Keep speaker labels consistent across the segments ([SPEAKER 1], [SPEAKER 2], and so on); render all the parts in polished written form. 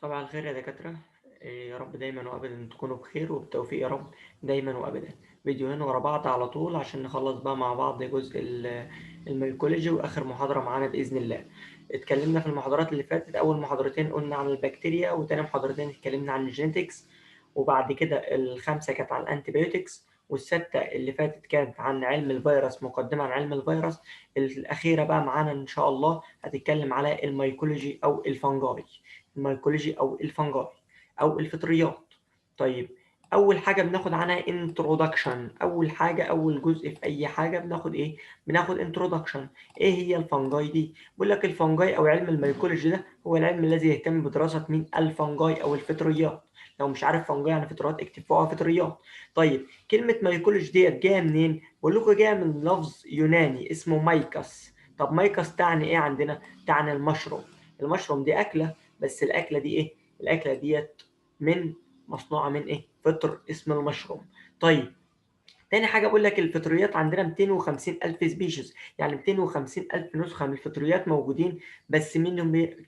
[SPEAKER 1] صباح الخير يا دكاترة. يا رب دايما وأبدا تكونوا بخير وبتوفيق يا رب دايما وأبدا. فيديوهين ورا بعض على طول عشان نخلص بقى مع بعض جزء الميكولوجي وآخر محاضرة معانا بإذن الله. اتكلمنا في المحاضرات اللي فاتت، أول محاضرتين قلنا عن البكتيريا، وتاني محاضرتين اتكلمنا عن الجينيتكس، وبعد كده الخامسة كانت عن الأنتيبيوتكس، والستة اللي فاتت كانت عن علم الفيروس، مقدمة عن علم الفيروس. الأخيرة بقى معانا إن شاء الله هتتكلم على الميكولوجي أو الفنجاي، الميكولوجي او الفنجاي او الفطريات. طيب، اول حاجه بناخد عنها انترودكشن. اول حاجه، اول جزء في اي حاجه بناخد ايه؟ بناخد انترودكشن. ايه هي الفنجاي دي؟ بيقول لك الفنجاي او علم الميكولوجي ده هو العلم الذي يهتم بدراسه مين؟ الفنجاي او الفطريات. لو مش عارف فنجاي يعني فطريات، اكتب فوقها فطريات. طيب، كلمه ميكولوجي ديت جايه منين؟ بقول لكم جايه من لفظ يوناني اسمه مايكس. طب مايكس تعني ايه عندنا؟ تعني المشروم. المشروم دي اكله، بس الاكله دي ايه؟ الاكله ديت مصنوعه من ايه؟ فطر اسمه المشروم. طيب، تاني حاجه بقول لك الفطريات عندنا 250 الف سبيشيز، يعني 250 الف نسخه من الفطريات موجودين. بس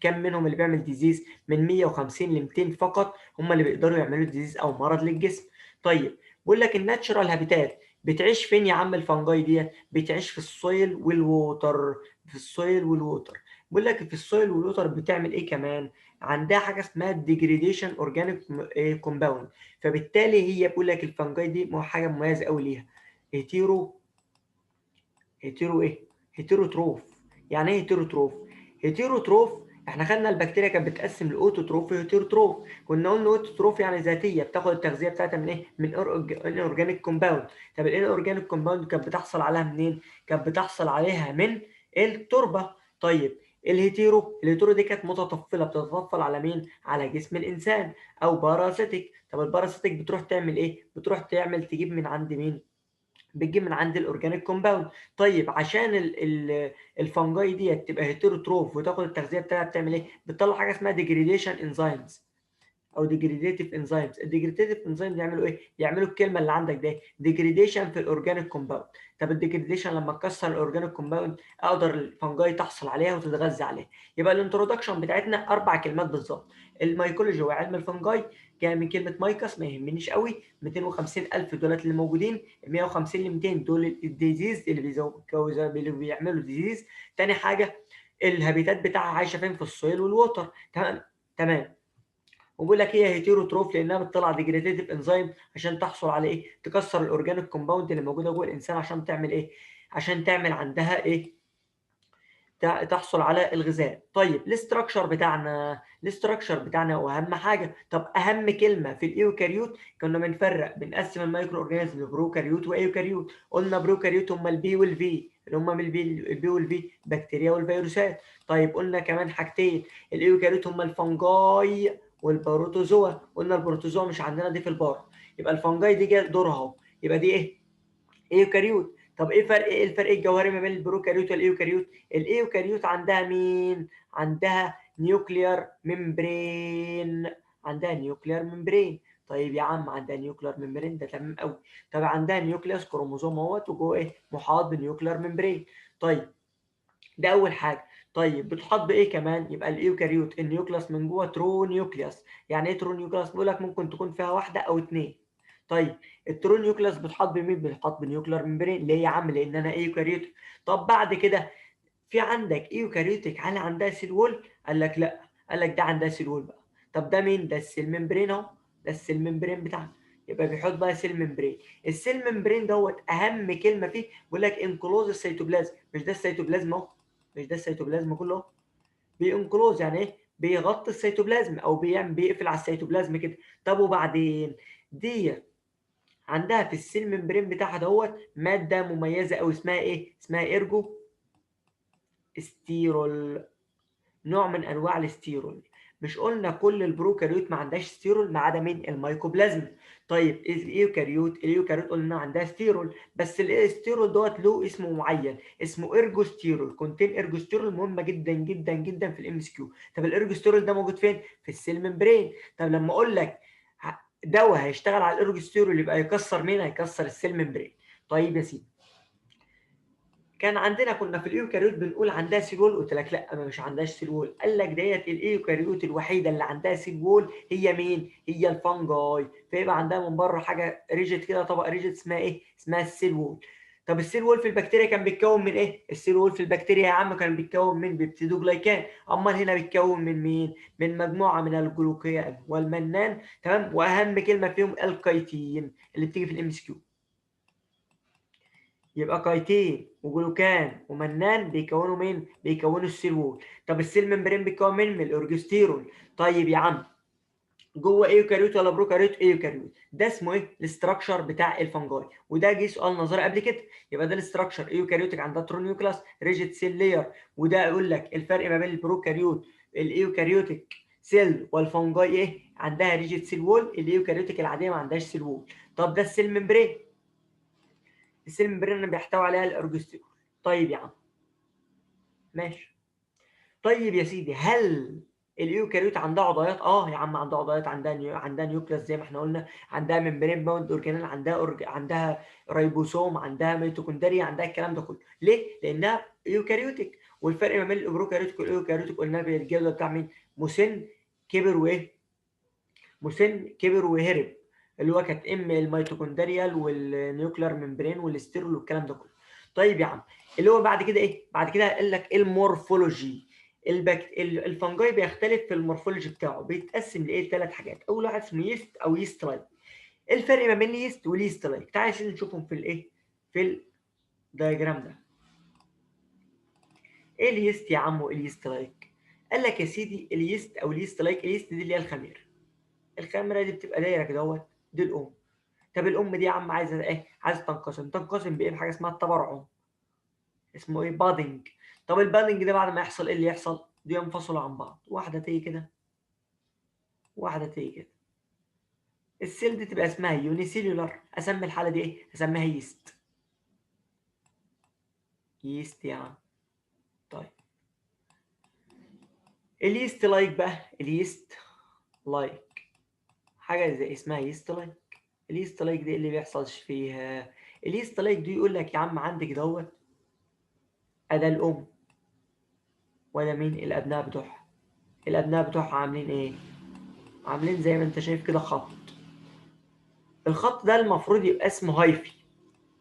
[SPEAKER 1] كم منهم اللي بيعمل ديزيز؟ من 150 ل 200 فقط هم اللي بيقدروا يعملوا ديزيز او مرض للجسم. طيب، بقول لك الناتشرال هابيتات بتعيش فين يا عم الفنجاي دي؟ بتعيش في السويل والووتر. في السويل والووتر. بقول لك في السويل والووتر بتعمل ايه كمان؟ عندها حاجه اسمها ديجريديشن اورجانيك كومباوند. فبالتالي هي بيقول لك الفنجاي دي حاجه مميزه قوي ليها. هيتيرو هيتيرو ايه؟ هيتيروتروف. يعني ايه هيتيروتروف؟ هيتيروتروف، احنا خدنا البكتيريا كانت بتقسم لاوتوتروف وهيتيروتروف. كنا قلنا اوتوتروف يعني ذاتيه، بتاخد التغذيه بتاعتها من ايه؟ من اورجانيك كومباوند. طب الايه اورجانيك كومباوند كانت بتحصل عليها منين؟ كانت بتحصل عليها من التربه. طيب، الهيتيرو دي كانت متطفله، بتتطفل على مين؟ على جسم الانسان. او باراسيتك. طب الباراسيتك بتروح تعمل ايه؟ بتروح تجيب من عند مين؟ بتجي من عند الاورجانيك كومباوند. طيب، عشان الفنجاي دي تبقى هيتيروتروف وتاخد التغذيه بتاعها، بتعمل ايه؟ بتطلع حاجه اسمها ديجريديشن انزيمز او ديجريديتيف انزيمز. الديجريديتيف انزيمز يعملوا ايه؟ يعملوا الكلمه اللي عندك ده، ديجريديشن في الاورجانيك كومباوند. طب الديجريديشن لما تكسر الاورجانيك كومباوند، اقدر الفنجاي تحصل عليها وتتغذى عليها. يبقى الانترودكشن بتاعتنا 4 كلمات بالظبط. الميكولوجي وعلم الفنجاي جاي من كلمه مايكس، ما يهمنيش قوي. 250 الف دولت اللي موجودين، 150 ل 200 دول الديزيز اللي بيعملوا ديزيز. تاني حاجه، الهابيتات بتاعها عايشه فين؟ في السويل والووتر. تمام. تمام. وبيقول لك هي هيتيروتروف لانها بتطلع ديجريديتيف انزيم عشان تحصل على ايه؟ تكسر الاورجانيك كومباوند اللي موجوده جوه الانسان عشان تعمل ايه؟ عشان تعمل عندها ايه؟ تحصل على الغذاء. طيب، الاستراكشر بتاعنا واهم حاجه. طب اهم كلمه في الايوكاريوت، كنا بنفرق بنقسم المايكرو اورجانيزم لبروكاريوت وايوكاريوت. قلنا بروكاريوت هم البي والفي، اللي هم من البي والفي بكتيريا والفيروسات. طيب، قلنا كمان حاجتين، الايوكاريوت هم الفنجاي والبروتوزوا. قلنا البروتوزوا مش عندنا دي في البار، يبقى الفنجاي دي جايه دورها اهو. يبقى دي ايه؟ ايوكاريوت. طب ايه الفرق الجوهري ما بين البروكاريوت والايوكاريوت؟ الايوكاريوت عندها مين؟ عندها نيوكليار ممبرين. عندها نيوكليار ممبرين. طيب يا عم، عندها نيوكليار ممبرين، ده تمام قوي. طب عندها نيوكليوس كروموزوم اهوت، وجوه ايه؟ محاط بنيوكليار ممبرين. طيب، ده اول حاجه. طيب، بتحط بايه كمان؟ يبقى الايوكاريوت النيوكليوس من جوه ترو نيوكليوس. يعني ايه ترو نيوكليوس؟ بيقول لك ممكن تكون فيها واحده او اتنين. طيب، الترو نيوكليوس بتحط بمين؟ بتحط بنيوكلير ممبرين. ليه يا عم؟ لان انا ايوكاريوتيك. طب بعد كده، في عندك ايوكاريوتيك هل عندها سيل وول؟ قال لك لا. قال لك ده عندها سيل وول بقى. طب ده مين؟ ده السيل ممبرين اهو. ده السيل ممبرين بتاعنا. يبقى بيحط بقى سيل ممبرين. السيل ممبرين دوت اهم كلمه فيه، بيقول لك انكلوز السيتوبلازم. مش ده السيتوبلازم اهو؟ مش ده السيتوبلازم كله اهو؟ بينكلوز يعني ايه؟ بيغطي السيتوبلازم او بيقفل على السيتوبلازم كده. طب وبعدين، دي عندها في السيل ممبرين بتاعها دوت ماده مميزه قوي، اسمها ايه؟ اسمها ايرجو ستيرول. نوع من انواع الستيرول. مش قلنا كل البروكاريوت ما عندهاش ستيرول ما عدا مين؟ الميكوبلازم. طيب، الايوكاريوت قلنا عندها ستيرول، بس الستيرول دوت له اسمه معين، اسمه ايرجوستيرول. كونتين ايرجوستيرول مهمه جدا جدا جدا في الام اس كيو. طب الايرجوستيرول ده موجود فين؟ في السيل ممبرين. طب لما اقول لك دواء هيشتغل على الايرجوستيرول، يبقى يكسر مين؟ هيكسر السيل ممبرين. طيب يا سيدي، كان عندنا كنا في الايوكاريوت بنقول عندها سيل وول، قلت لك لا ما مش عندهاش سيل وول، قال لك ديت الايوكاريوت الوحيده اللي عندها سيل وول هي مين؟ هي الفانجاي، فيبقى عندها من بره حاجه ريجيت كده، طبقه ريجيت اسمها ايه؟ اسمها السيل وول. طب السيل وول في البكتيريا كان بيتكون من ايه؟ السيل وول في البكتيريا يا عم كان بيتكون من بيبتيدوجلايكان، امال هنا بيتكون من مين؟ من مجموعه من الجلوكان والمنان، تمام، واهم كلمه فيهم الكايتين اللي بتيجي في الام اس كيو. يبقى كايتين وجلوكان ومنان بيكونوا مين؟ بيكونوا السيل وول. طب السيل ممبرين بيتكون من الاورجستيرون. طيب يا عم جوه ايوكاريوت ولا بروكاريوت؟ ايوكاريوت. ده اسمه ايه؟ الاستراكشر بتاع الفنجاي، وده جه سؤال نظري قبل كده. يبقى ده الاستراكشر، ايوكاريوتك عندها ترونيوكلاس ريجيد سيل لاير، وده يقول لك الفرق ما بين البروكاريوت الايوكاريوتك سيل والفنجاي ايه؟ عندها ريجيد سيل وول، الايوكاريوتك العاديه ما عندهاش سيل وول. طب ده السيل ممبرين، السيل ممبرين بيحتوي عليها الاورجستيرون. طيب يا عم ماشي. طيب يا سيدي هل الايوكاريوت عندها عضلات؟ اه يا عم عندها عضلات، عندها نيوكلاس زي ما احنا قلنا، عندها ممبرين باوند اورجانيل، عندها عندها رايبوسوم، عندها ميتوكوندريا، عندها الكلام ده كله. ليه؟ لانها ايوكاريوتك. والفرق ما بين البروكاريوتك والايوكاريوتك قلنا بالجدول بتاع مين؟ مسن كبر وايه؟ مسن كبر وهرب، اللي هو كانت الميتوكوندريال والنيوكلير ممبرين والستيرول والكلام ده كله. طيب يا عم اللي هو بعد كده ايه؟ بعد كده قال لك المورفولوجي. الفنجاي بيختلف في المورفولوجي بتاعه، بيتقسم لايه؟ ثلاث حاجات. اول واحد اسمه يست او يست لايك. ايه الفرق ما بين اليست واليست لايك؟ تعالى عشان نشوفهم في الايه؟ في الدايجرام ده. ايه اليست يا عم وايه اليست لايك؟ قال لك يا سيدي اليست او اليست لايك، اليست دي اللي هي الخميره. الخميره دي بتبقى دايره كده اهوت، دي الام. طب الام دي يا عم عايزه ايه؟ عايزه تنقسم بايه؟ بحاجه اسمها التبرعم، اسمه ايه؟ بادنج. طب البادنج ده بعد ما يحصل ايه اللي يحصل؟ دي ينفصلوا عن بعض، واحده تيجي كده واحده تيجي كده. السيل دي تبقى اسمها يونيسيلولار، اسمي الحاله دي ايه؟ اسميها ييست. ييست يا عم. طيب اليست لايك بقى، اليست لايك حاجه زي اسمها ييست لايك. اليست لايك دي اللي بيحصلش فيها؟ اليست لايك دي يقول لك يا عم عندك دوت ادا الام، وده مين؟ الابناء بتوعها. الابناء بتوعها عاملين ايه؟ عاملين زي ما انت شايف كده خط. الخط ده المفروض يبقى اسمه هايفي،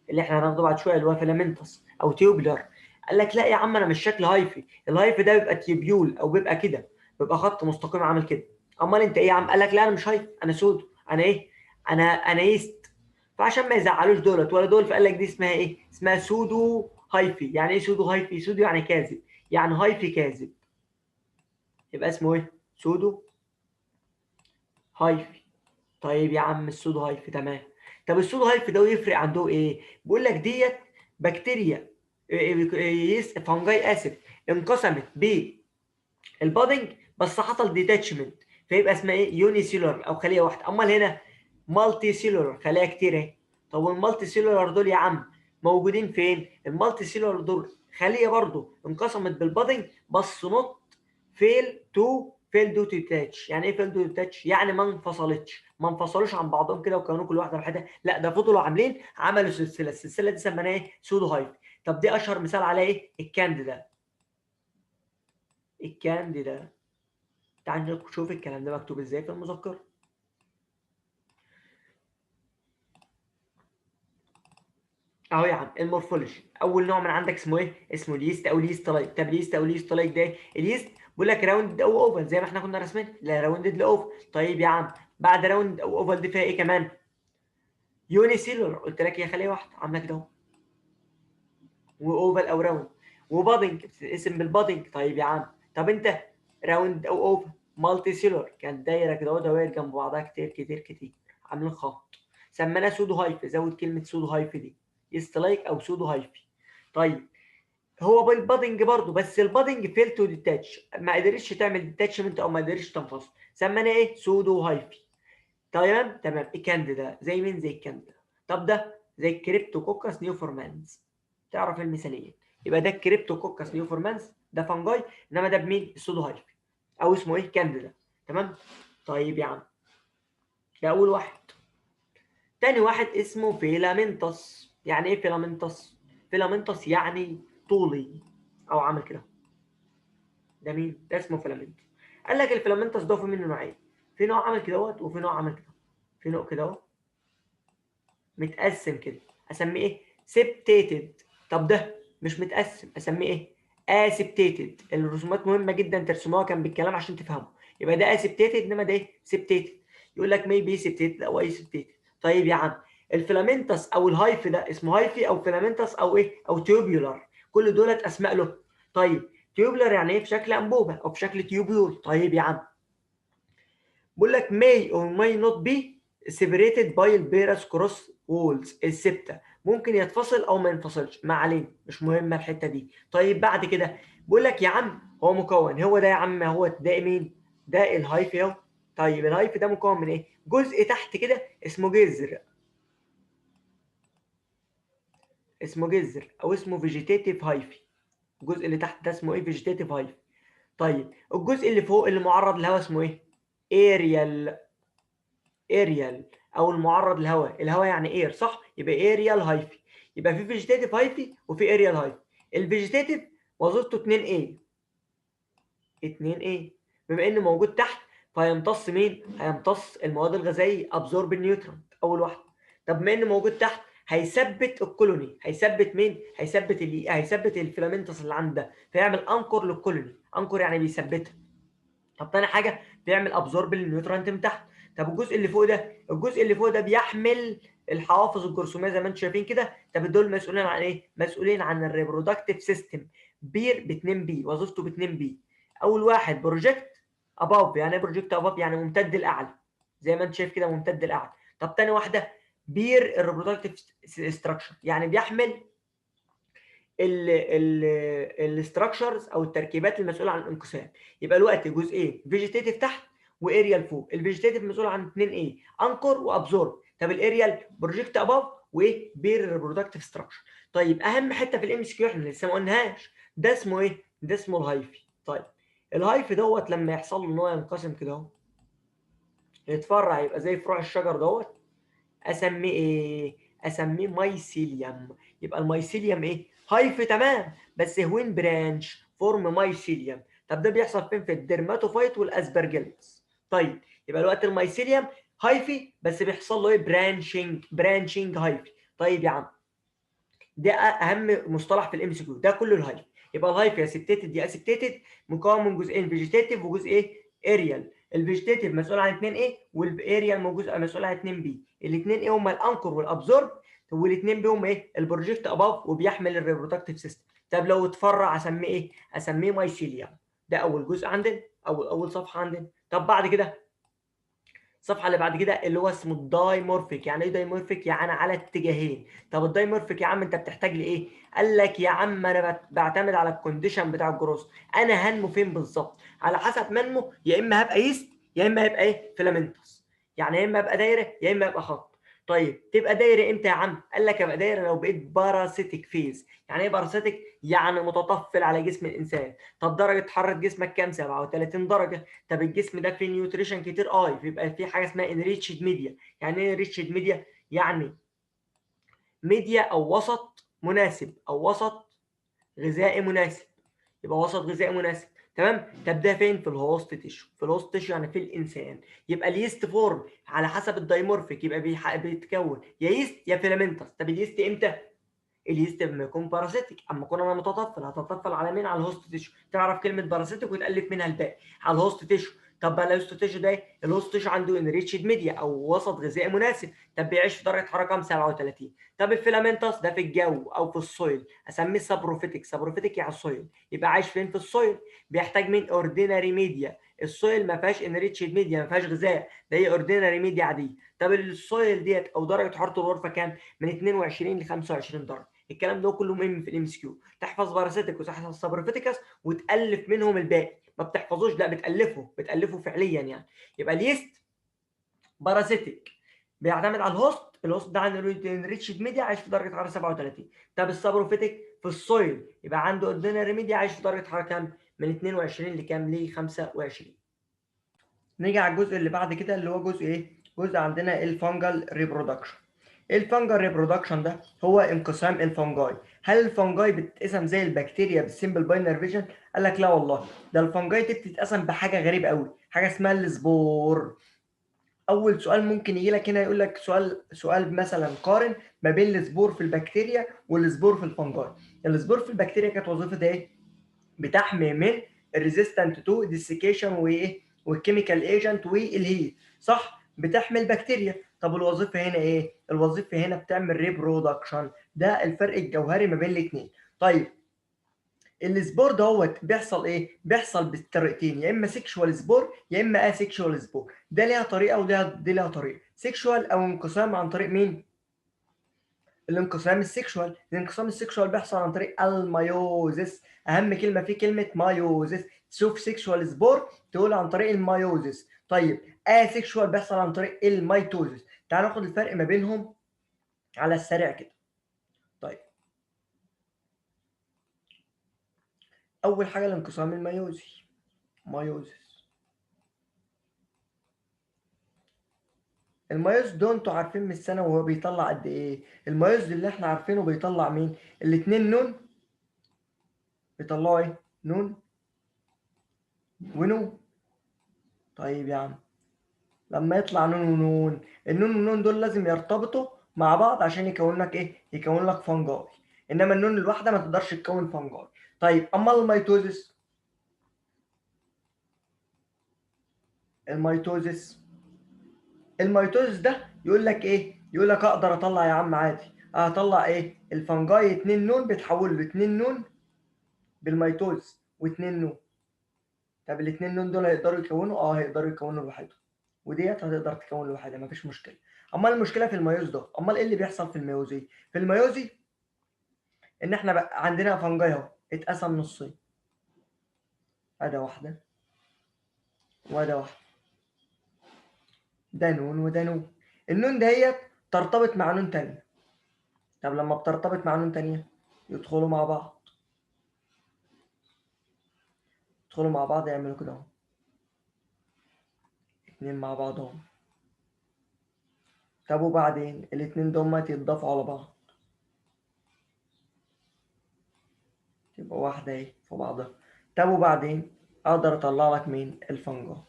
[SPEAKER 1] اللي احنا هناخده بعد شويه، اللي هو فيلامنتس او تيوبلر. قال لك لا يا عم انا مش شكل هايفي، الهايفي ده بيبقى تيوبيول او بيبقى كده، بيبقى خط مستقيم عامل كده. امال انت ايه يا عم؟ قال لك لا انا مش هايفي، انا سودو، انا ايه؟ انا يست. فعشان ما يزعلوش دولت ولا دول، فقال لك دي اسمها ايه؟ اسمها سودو هايفي. يعني ايه سودو هايفي؟ سودو يعني كاذب، يعني هايفي كاذب، يبقى اسمه ايه؟ سودو هايفي. طيب يا عم السودو هايف تمام. طب السودو هايف ده يفرق عنده ايه؟ بيقول لك ديت بكتيريا، فانجاي اسف، انقسمت بالبادنج بس حصل ديتاتشمنت، فيبقى اسمها ايه؟ يوني سيلولر او خليه واحده. امال هنا مالتي سيلولر، خلايا كتير اهي. طب والمالتي سيلولر دول يا عم موجودين فين؟ المالتي سيلولر دول خليه برضو انقسمت بالبادنج بس نوت فيل دو تاتش. يعني ايه فيل دو تاتش؟ يعني ما انفصلتش، ما انفصلوش عن بعضهم كده وكانوا كل واحده لوحدها، لا ده فضلوا عاملين، عملوا سلسله، السلسله دي سميناها ايه؟ سودو هايف. طب دي اشهر مثال عليها ايه؟ الكانديدا. الكانديدا. تعال نشوف الكلام ده مكتوب ازاي في المذكره. اهو يا عم المورفولوجي، اول نوع من عندك اسمه ايه؟ اسمه اليست او اليست لايك. طب اليست او اليست لايك ده إيه؟ اليست بيقول لك راوند او اوفال زي ما احنا كنا راسمين، لا راوندد لاوفال. طيب يا عم بعد راوند او اوفال دي فيها ايه كمان؟ يوني سيلولر، قلت لك هي خليه واحده عامله كده اهو، واوفال او راوند. وبادنج بتتقسم بالبادنج. طيب يا عم طب انت راوند او اوفال. مالتي سيلولر كانت دايره كده اهو، دوائر جنب بعضها كتير كتير كتير عاملين خط، سميناه سودو هايف، زود كلمه سودو هايف دي، يست لايك او سودو هايفي. طيب هو بالبادنج برضه، بس البادنج فيل تو ديتاتش، ما قدرتش تعمل ديتاتشمنت او ما قدرتش تنفصل، سميناه ايه؟ سودو هايفي. تمام تمام. الكانديدا زي مين؟ زي الكانديدا. طب ده زي الكريبتوكوكس نيوفورمانز، تعرف المثاليه. يبقى ده الكريبتوكوكس نيوفورمانز ده فانجاي، انما ده بمين؟ السودو هايفي او اسمه ايه؟ كانديدا. تمام. طيب يا عم ده اول واحد. تاني واحد اسمه فيلامنتس. يعني ايه فيلامنتس؟ فيلامنتس يعني طولي او عامل كده. ده مين؟ ده اسمه فيلامنتس. قال لك الفيلامنتس ده في منه نوعين، في نوع عامل كده وفي نوع عامل كده، في نوع كده اهو متقسم كده اسميه ايه؟ سبتيتد. طب ده مش متقسم اسميه ايه؟ اسبتيتد. الرسومات مهمه جدا ترسموها كان بالكلام عشان تفهموا. يبقى ده اسبتيتد انما ده ايه؟ سبتيتد. يقول لك ميبي سبتيتد او اي سبتيتد. طيب يا عم الفيلامنتس او الهايف ده اسمه هايفي او فيلامنتس او ايه؟ او تيوبيولار. كل دولت اسماء له. طيب تيوبولار يعني ايه؟ في شكل انبوبه او في شكل تيوبيول. طيب يا عم بقول لك may or may not be separated by البيرس كروس وولز. السبتة ممكن يتفصل او ما ينفصلش، ما علينا مش مهمه الحته دي. طيب بعد كده بقول لك يا عم هو مكون، هو ده يا عم، هو ده مين؟ ده الهايف اهو. طيب الهايف ده مكون من ايه؟ جزء تحت كده اسمه جذر، اسمه جذر او اسمه فيجيتيتيف هايفي. الجزء اللي تحت ده اسمه ايه؟ فيجيتيتيف هايفي. طيب الجزء اللي فوق اللي معرض للهواء اسمه ايه؟ اريال. اريال او المعرض للهواء. الهواء يعني اير صح؟ يبقى اريال هايفي. يبقى في فيجيتيف هايفي وفي اريال هايفي. الفيجيتيف وظيفته 2 a 2 a. بما انه موجود تحت فهيمتص مين؟ هيمتص المواد الغذائيه، ابزورب النيوترونت اول واحده. طب بما انه موجود تحت هيثبت الكولوني. هيثبت مين؟ هيثبت الفيلامنتس اللي عنده، فيعمل انكر للكولوني. انكر يعني بيثبتها. طب تاني حاجه بيعمل ابزورب للنيوترانت من تحت. طب الجزء اللي فوق ده، الجزء اللي فوق ده بيحمل الحوافظ الجرثوميه زي ما انتم شايفين كده. طب دول مسؤولين عن ايه؟ مسؤولين عن الريبرودكتيف سيستم. بير ب 2 بي، وظيفته ب 2 بي. اول واحد بروجكت اباف. يعني ايه بروجكت اباف؟ يعني ممتد الاعلى زي ما انت شايف كده، ممتد الاعلى. طب تاني واحده بير الريبرودكتيف ستراكشر، يعني بيحمل الاستراكشرز او التركيبات المسؤوله عن الانقسام. يبقى الوقت جزئين فيجيتيف تحت واريال فوق. الفيجيتيف مسؤول عن 2 ايه؟ انكر وابزورب. طب الاريال بروجكت اباف وايه؟ بير ريبرودكتيف ستراكشر. طيب اهم حته في الام اس كيو احنا لسه ما قلناهاش، ده اسمه ايه؟ ده اسمه الهايفي. طيب الهايفي دوت لما يحصل له ان هو ينقسم كده اهو، يتفرع يبقى زي فروع الشجر دوت، اسميه ايه؟ اسميه مايسيليوم. يبقى المايسيليوم ايه؟ هايفي تمام، بس وين برانش فورم مايسيليوم. طب ده بيحصل فين؟ في الدرماتوفايت والاسبرجيلس. طيب يبقى الوقت المايسيليوم هايفي بس بيحصل له ايه؟ برانشنج هايفي. طيب يا عم ده اهم مصطلح في الام سي كيو، ده كله الهايفي. يبقى الهايفي يا سبتيتد يا اسبتيتد، مكون من جزئين فيجيتيف وجزء ايه؟ اريال. الفيجيتيف مسؤول عن 2 ايه والاريال مسؤول عن 2 بي. الاثنين ايه هم؟ الانكر والابزورب. والاثنين بي هم ايه؟ البروجكت اباف وبيحمل الريبرودكتيف سيستم. طب لو اتفرع اسميه ايه؟ اسميه مايسيليوم. ده اول جزء عندنا، اول صفحه عندنا. طب بعد كده الصفحه اللي بعد كده اللي هو اسمه الدايمورفيك. يعني ايه دايمورفيك؟ يعني على اتجاهين. طب الدايمورفيك يا عم انت بتحتاج لايه؟ قال لك يا عم انا بعتمد على الكونديشن بتاع الجروث. انا هنمو فين بالظبط؟ على حسب منمو يا اما هبقى يست يا اما هبقى ايه؟ فيلامنتس. يعني يا اما ابقى دايره يا اما ابقى خط. طيب تبقى دايره امتى يا عم؟ قال لك ابقى دايره لو بقيت باراسيتيك فيز. يعني ايه باراسيتيك؟ يعني متطفل على جسم الانسان. طب درجه حراره جسمك كام؟ 37 درجه. طب الجسم ده فيه نيوتريشن كتير فيبقى في حاجه اسمها انريتشد ميديا. يعني ايه انريتشد ميديا؟ يعني ميديا او وسط مناسب او وسط غذائي مناسب. يبقى وسط غذائي مناسب تمام. طب ده فين؟ في الهوست تيشو. في الهوست تيشو يعني في الانسان. يبقى اليست فورم على حسب الدايمورفيك يبقى بيتكون يا يست يا فيلامنتس. طب اليست امتى؟ اليست لما يكون باراسيتيك. اما اكون انا متطفل هتطفل على مين؟ على الهوست تيشو. تعرف كلمه باراسيتيك وتالف منها الباقي على الهوست تيشو. طب بقى الهوست تيشو ده ايه؟ الهوست تيشو عنده انريتشد ميديا او وسط غذائي مناسب. طب بيعيش في درجه حراره كام؟ 37. طب الفيلامنتس ده في الجو او في السويل اسميه سابروفيتيك. سابروفيتيك يعني السويل. يبقى عايش فين؟ في السويل. بيحتاج مين؟ اورديناري ميديا. السويل ما فيهاش انريتشد ميديا، ما فيهاش غذاء، ده هي اورديناري ميديا عاديه. طب السويل ديت او درجه حراره الغرفه كام؟ من 22 ل 25 درجه. الكلام ده كله مهم في الام اس كيو. تحفظ باراسيتك وتحفظ سابروفيتيكس وتالف منهم الباقي. ما بتحفظوش، لا بتالفه فعليا يعني. يبقى اليست باراسيتك بيعتمد على الهوست ده عن الريتشد ميديا عايش في درجه حراره 37. طب السابروفيتك في السويل يبقى عنده اوردينري ميديا عايش في درجه حراره كام؟ من 22 لكام؟ ل 25. نيجي على الجزء اللي بعد كده اللي هو جزء ايه؟ جزء عندنا الفانجل ريبرودكشن. الفنجل ريبرودكشن ده هو انقسام الفنجاي. هل الفنجاي بتتقسم زي البكتيريا بالسيمبل باينري فيجن؟ قال لك لا والله، ده الفنجاي دي بتتقسم بحاجه غريبه قوي، حاجه اسمها السبور. اول سؤال ممكن يجي لك هنا يقول لك سؤال مثلا قارن ما بين السبور في البكتيريا والسبور في الفنجاي. السبور في البكتيريا كانت وظيفتها ايه؟ بتحمي من الريزيستنت تو ديسيكيشن وايه والكيميكال ايجنت والهيت، صح؟ بتحمي البكتيريا. طب الوظيفه هنا ايه؟ الوظيفه هنا بتعمل ريبرودكشن. ده الفرق الجوهري ما بين الاثنين. طيب السبور دوت بيحصل ايه؟ بيحصل بالطريقتين، يا اما سيكشوال سبور يا اما اسيكشوال سبور. ده ليها طريقه دي ليها طريقه. سيكشوال او انقسام عن طريق مين؟ الانقسام السيكشوال. الانقسام السيكشوال بيحصل عن طريق الميوزيس. اهم كلمه فيه كلمه مايوزيس. تشوف سيكشوال سبور تقول عن طريق الميوزيس. طيب اسيكشوال بيحصل عن طريق الميتوزيس. تعال ناخد الفرق ما بينهم على السريع كده. طيب اول حاجه الانقسام الميوزي، مايوزيس. المايوز ده انتوا عارفين من السنه وهو بيطلع قد ايه؟ المايوز اللي احنا عارفينه بيطلع مين؟ الاتنين نون بيطلعوا ايه؟ نون ونون. طيب يا عم لما يطلع نون ونون، النون والنون دول لازم يرتبطوا مع بعض عشان يكون لك ايه؟ يكون لك فنجاي. انما النون الواحده ما تقدرش تكون فنجاي. طيب اما الميتوزيس، الميتوزيس الميتوزيس ده يقول لك ايه؟ يقول لك اقدر اطلع يا عم عادي. هطلع ايه؟ الفنجاي 2 نون بتحول له 2 نون بالميتوز و2 نون. طب الاثنين نون دول هيقدروا يكونوا؟ هيقدروا يكونوا لوحدهم، وديت هتقدر تكون لوحدها مفيش مشكله. امال المشكله في الميوز ده، امال ايه اللي بيحصل في الميوزي؟ في الميوزي ان احنا بقى عندنا فنجاي اهو اتقسم نصين، ادي واحده وادي واحده، ده نون وده نون. النون دهيت ترتبط مع نون تانية. طب لما بترتبط مع نون تانية يدخلوا مع بعض، يدخلوا مع بعض يعملوا كده اهو، اتنين مع بعض اهو. طب وبعدين الاتنين دول يتضافوا على بعض، تبقى واحدة اهي في بعضها. طب وبعدين اقدر اطلع لك مين؟ الفنجان.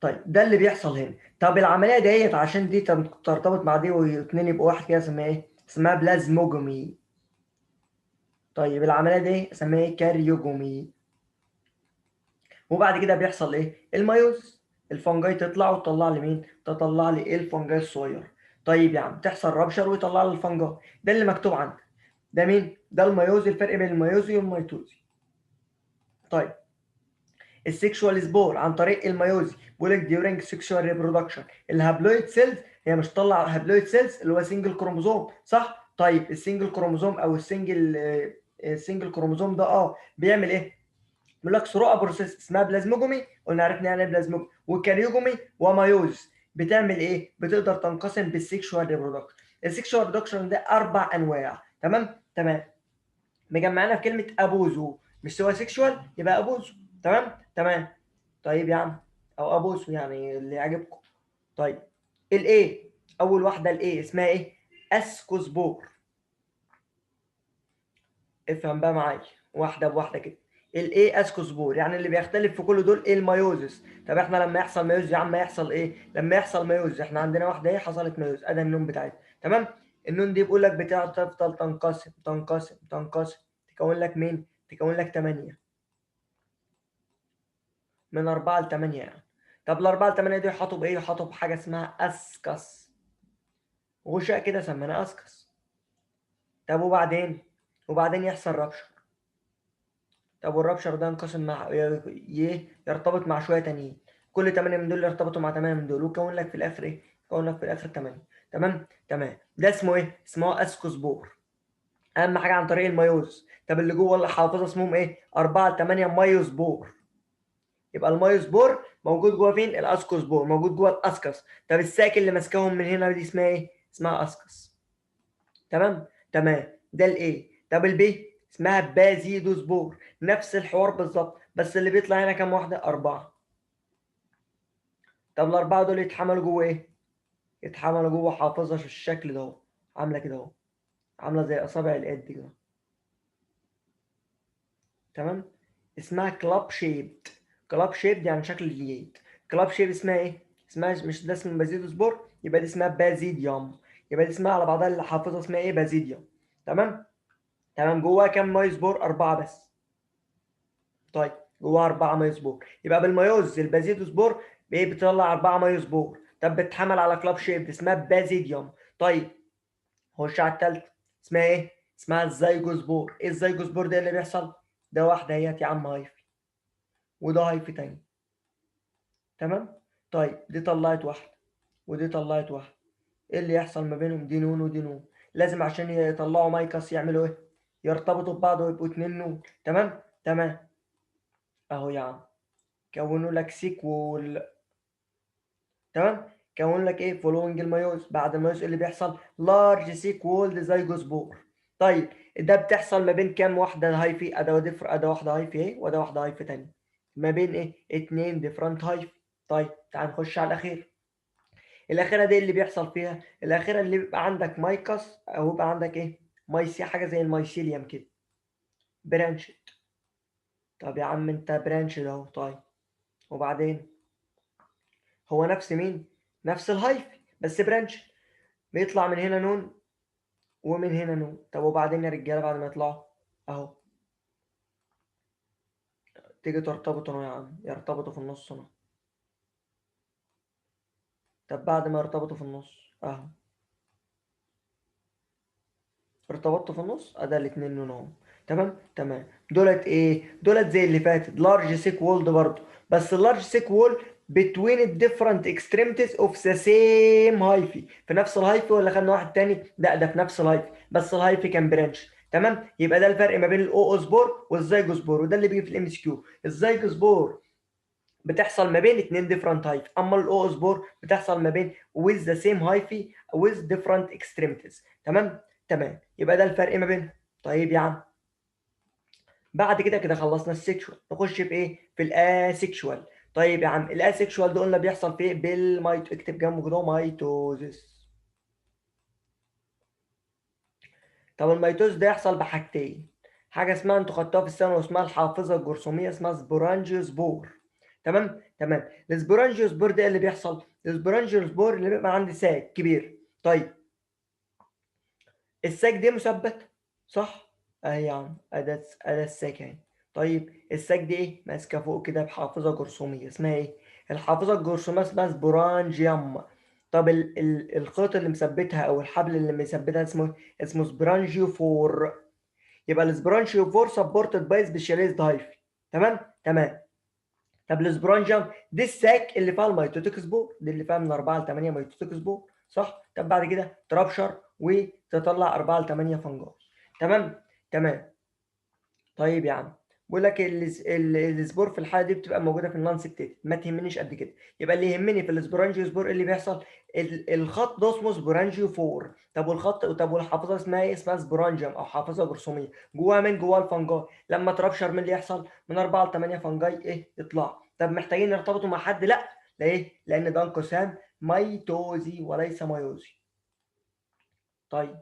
[SPEAKER 1] طيب ده اللي بيحصل هنا. طب العملية ديت عشان دي ترتبط مع دي واتنين يبقوا واحد كده اسمها ايه؟ اسمها بلازموجومي. طيب العملية دي اسمها ايه؟ كاريوجومي. وبعد كده بيحصل ايه؟ الميوز، الفنجاي تطلع وتطلع لي مين؟ تطلع لي ايه؟ الفنجاي الصغير. طيب يا عم تحصل رابشر ويطلع لي الفنجاي. ده اللي مكتوب عندك. ده مين؟ ده الميوزي، الفرق بين الميوزي والميتوزي. طيب السكشوال سبور عن طريق الميوزي بيقول لك ديورنج سكشوال ريبرودكشن الهابلويد سيلز هي مش طلع هابلويد سيلز اللي هو سنجل كروموزوم، صح؟ طيب السنجل كروموزوم او السنجل كروموزوم ده بيعمل ايه؟ بيقول لك ثرو بروسيس اسمها بلازموجومي، قلنا عرفنا يعني ايه بلازموجومي، وكاريوجومي ومايوز. بتعمل ايه؟ بتقدر تنقسم بالسكشوال ريبرودكشن. السكشوال ريبرودكشن ده 4 انواع، تمام؟ تمام. مجمعنا في كلمه ابوزو، مش سوى سيكشوال يبقى ابوزو. تمام تمام. طيب يا عم او ابوسو يعني اللي يعجبكم. طيب الايه، اول واحده الايه اسمها ايه؟ اسكوسبور. افهم بقى معايا واحده بواحده كده. الايه اسكوسبور يعني اللي بيختلف في كل دول ايه؟ الميوزس. طب احنا لما يحصل ميوز يا عم يحصل ايه؟ لما يحصل ميوز احنا عندنا واحده ايه حصلت ميوز، ادي النون بتاعتها. تمام. النون دي بيقول لك بتفضل تنقسم تنقسم تنقسم، تكون لك مين؟ تكون لك 8، من 4 ل 8 يعني. طب ال 4 ل 8 دي يحاطوا بايه؟ يحاطوا بحاجه اسمها اسكس، غشاء كده سميناه اسكس. طب وبعدين يحصل ربشر. طب والربشر ده ينقسم مع يرتبط مع شويه تانيين، كل 8 من دول يرتبطوا مع 8 من دول ويكون لك في الاخر ايه؟ يكون لك في الاخر 8. تمام تمام. ده اسمه ايه؟ اسمه اسكوسبور. اهم حاجه عن طريق الميوز. طب اللي جوه الحافظه اسمهم ايه؟ 4 ل 8 مايوسبور. يبقى المايوسبور موجود جوه فين؟ الاسكوسبور موجود جوه الاسكس. طب الساك اللي ماسكاهم من هنا دي اسمها ايه؟ اسمها اسكس. تمام تمام. ده الايه. طب البي اسمها بازيدوسبور، نفس الحوار بالظبط بس اللي بيطلع هنا كام واحده؟ 4. طب الاربعه دول يتحملوا جوه ايه؟ يتحملوا جوه حافظه في الشكل ده اهو، عامله كده اهو، عامله زي اصابع الايد كده. تمام. اسمها كلاب شيبد. كلاب شيبد يعني شكل اليد. كلاب شيب اسمها ايه؟ اسمها مش ده اسمه بازيدوسبور، يبقى دي اسمها بازيديوم. يبقى دي اسمها على بعضها الحافظه اسمها ايه؟ بازيديوم. تمام. تمام. جواها كام مايوسبور؟ 4 بس. طيب جواها 4 مايوسبور، يبقى بالميوز البازيدوسبور ايه؟ بتطلع 4 مايوسبور. طب بتتحمل على كلاب شيب اسمها بازيديوم. طيب خش على التالتة، اسمها ايه؟ اسمها الزيجوسبور. ايه الزيجوسبور ده اللي بيحصل؟ ده واحدة اهيت يا عم هايفي، وده هايفي تاني. تمام. طيب دي طلعت واحدة ودي طلعت واحدة، ايه اللي يحصل ما بينهم؟ دي نون ودي نون. لازم عشان يطلعوا مايكس يعملوا ايه؟ يرتبطوا ببعض ويبقوا 2 نون. تمام. تمام. اهو يا عم كونوا لك سيكوال. تمام. كون لك ايه؟ فولوينج الميوز. بعد الميوز إيه اللي بيحصل؟ لارج سيك وولد زيجوسبور. طيب ده بتحصل ما بين كام واحده هايفي؟ ادا واحده هايفي اهي، وده واحده هايفي تانية. ما بين ايه؟ 2 ديفرنت هايفي. طيب تعال نخش على الاخير. الاخيره دي اللي بيحصل فيها، الاخيره اللي بيبقى عندك مايكس او يبقى عندك ايه؟ مايسي، حاجه زي المايسيليوم كده، برانش. طب يا عم انت برانش ده اهو. طيب وبعدين هو نفس مين؟ نفس الهايفي بس برانش. بيطلع من هنا نون ومن هنا نون. طب وبعدين يا رجاله بعد ما يطلعوا اهو، تيجي ترتبطوا اهو يا عم، يرتبطوا في النص اهو. طب بعد ما يرتبطوا في النص اهو، ارتبطوا في النص ادي الاتنين نون اهو. تمام. تمام. دولت ايه؟ دولت زي اللي فاتت لارج سيك وولد برضه، بس اللارج سيك وول between the different extremities of the same hyphae. في نفس الهايفي ولا خدنا واحد تاني؟ لا ده في نفس الهايفي بس الهايفي كان برانش. تمام. يبقى ده الفرق ما بين الاوسبور والزيجوسبور، وده اللي بيجي في الام اس كيو. الزيجوسبور بتحصل ما بين 2 different hyphae، اما الاوسبور بتحصل ما بين with the same hyphae with different extremities. تمام. تمام. يبقى ده الفرق ما بينهم. طيب يا عم بعد كده كده خلصنا السيكشوال، نخش في ايه؟ في الاسيكشوال. طيب يا عم الاسيكشوال ده قلنا بيحصل في ايه؟ بالميت، اكتب جنبه كده ميتوزيس. طب الميتوز ده يحصل بحاجتين، حاجه اسمها انتوا خدتوها في الثانوي اسمها الحافظه الجرثوميه، اسمها سبورانجيوسبور. تمام. تمام. السبورانجيوسبور ده اللي بيحصل، السبورانجيوسبور اللي بيبقى عندي ساك كبير. طيب الساك دي مثبت صح؟ اهي يا عم اداه الساك اهي. طيب الساك دي ايه؟ ماسكه فوق كده بحافظه جرثوميه اسمها ايه؟ الحافظه الجرثوميه اسمها سبورانجيوم. طب الخيط اللي مثبتها او الحبل اللي مثبتها اسمه ايه؟ اسمه سبرانجيوفور. يبقى السبرانجيوفور سبورتد باي سبيشاليزد هايفي. تمام. تمام. طب السبرانجيوم دي الساك اللي فيها الميتوتيك سبور، دي اللي فيها من 4 ل 8 ميتوتيك سبور صح؟ طب بعد كده ترابشر وتطلع 4 ل 8 فنجاي. تمام. تمام. طيب يا عم بقول لك السبور في الحاله دي بتبقى موجوده في النون سبتيت، ما تهمنيش قد كده. يبقى اللي يهمني في السبورانجيو سبور إيه اللي بيحصل؟ الخط ده اسمه سبورانجيو فور. طب والخط، طب والحافظه اسمها ايه؟ اسمها سبورانجيوم او حافظه جرثوميه. جواها من جواها الفنجاي. لما ترابشر من اللي يحصل؟ من 4 ل 8 فنجاي ايه يطلع. طب محتاجين نرتبطوا مع حد؟ لا. ليه؟ لان ده انقسام ميتوزي وليس ميوزي. طيب.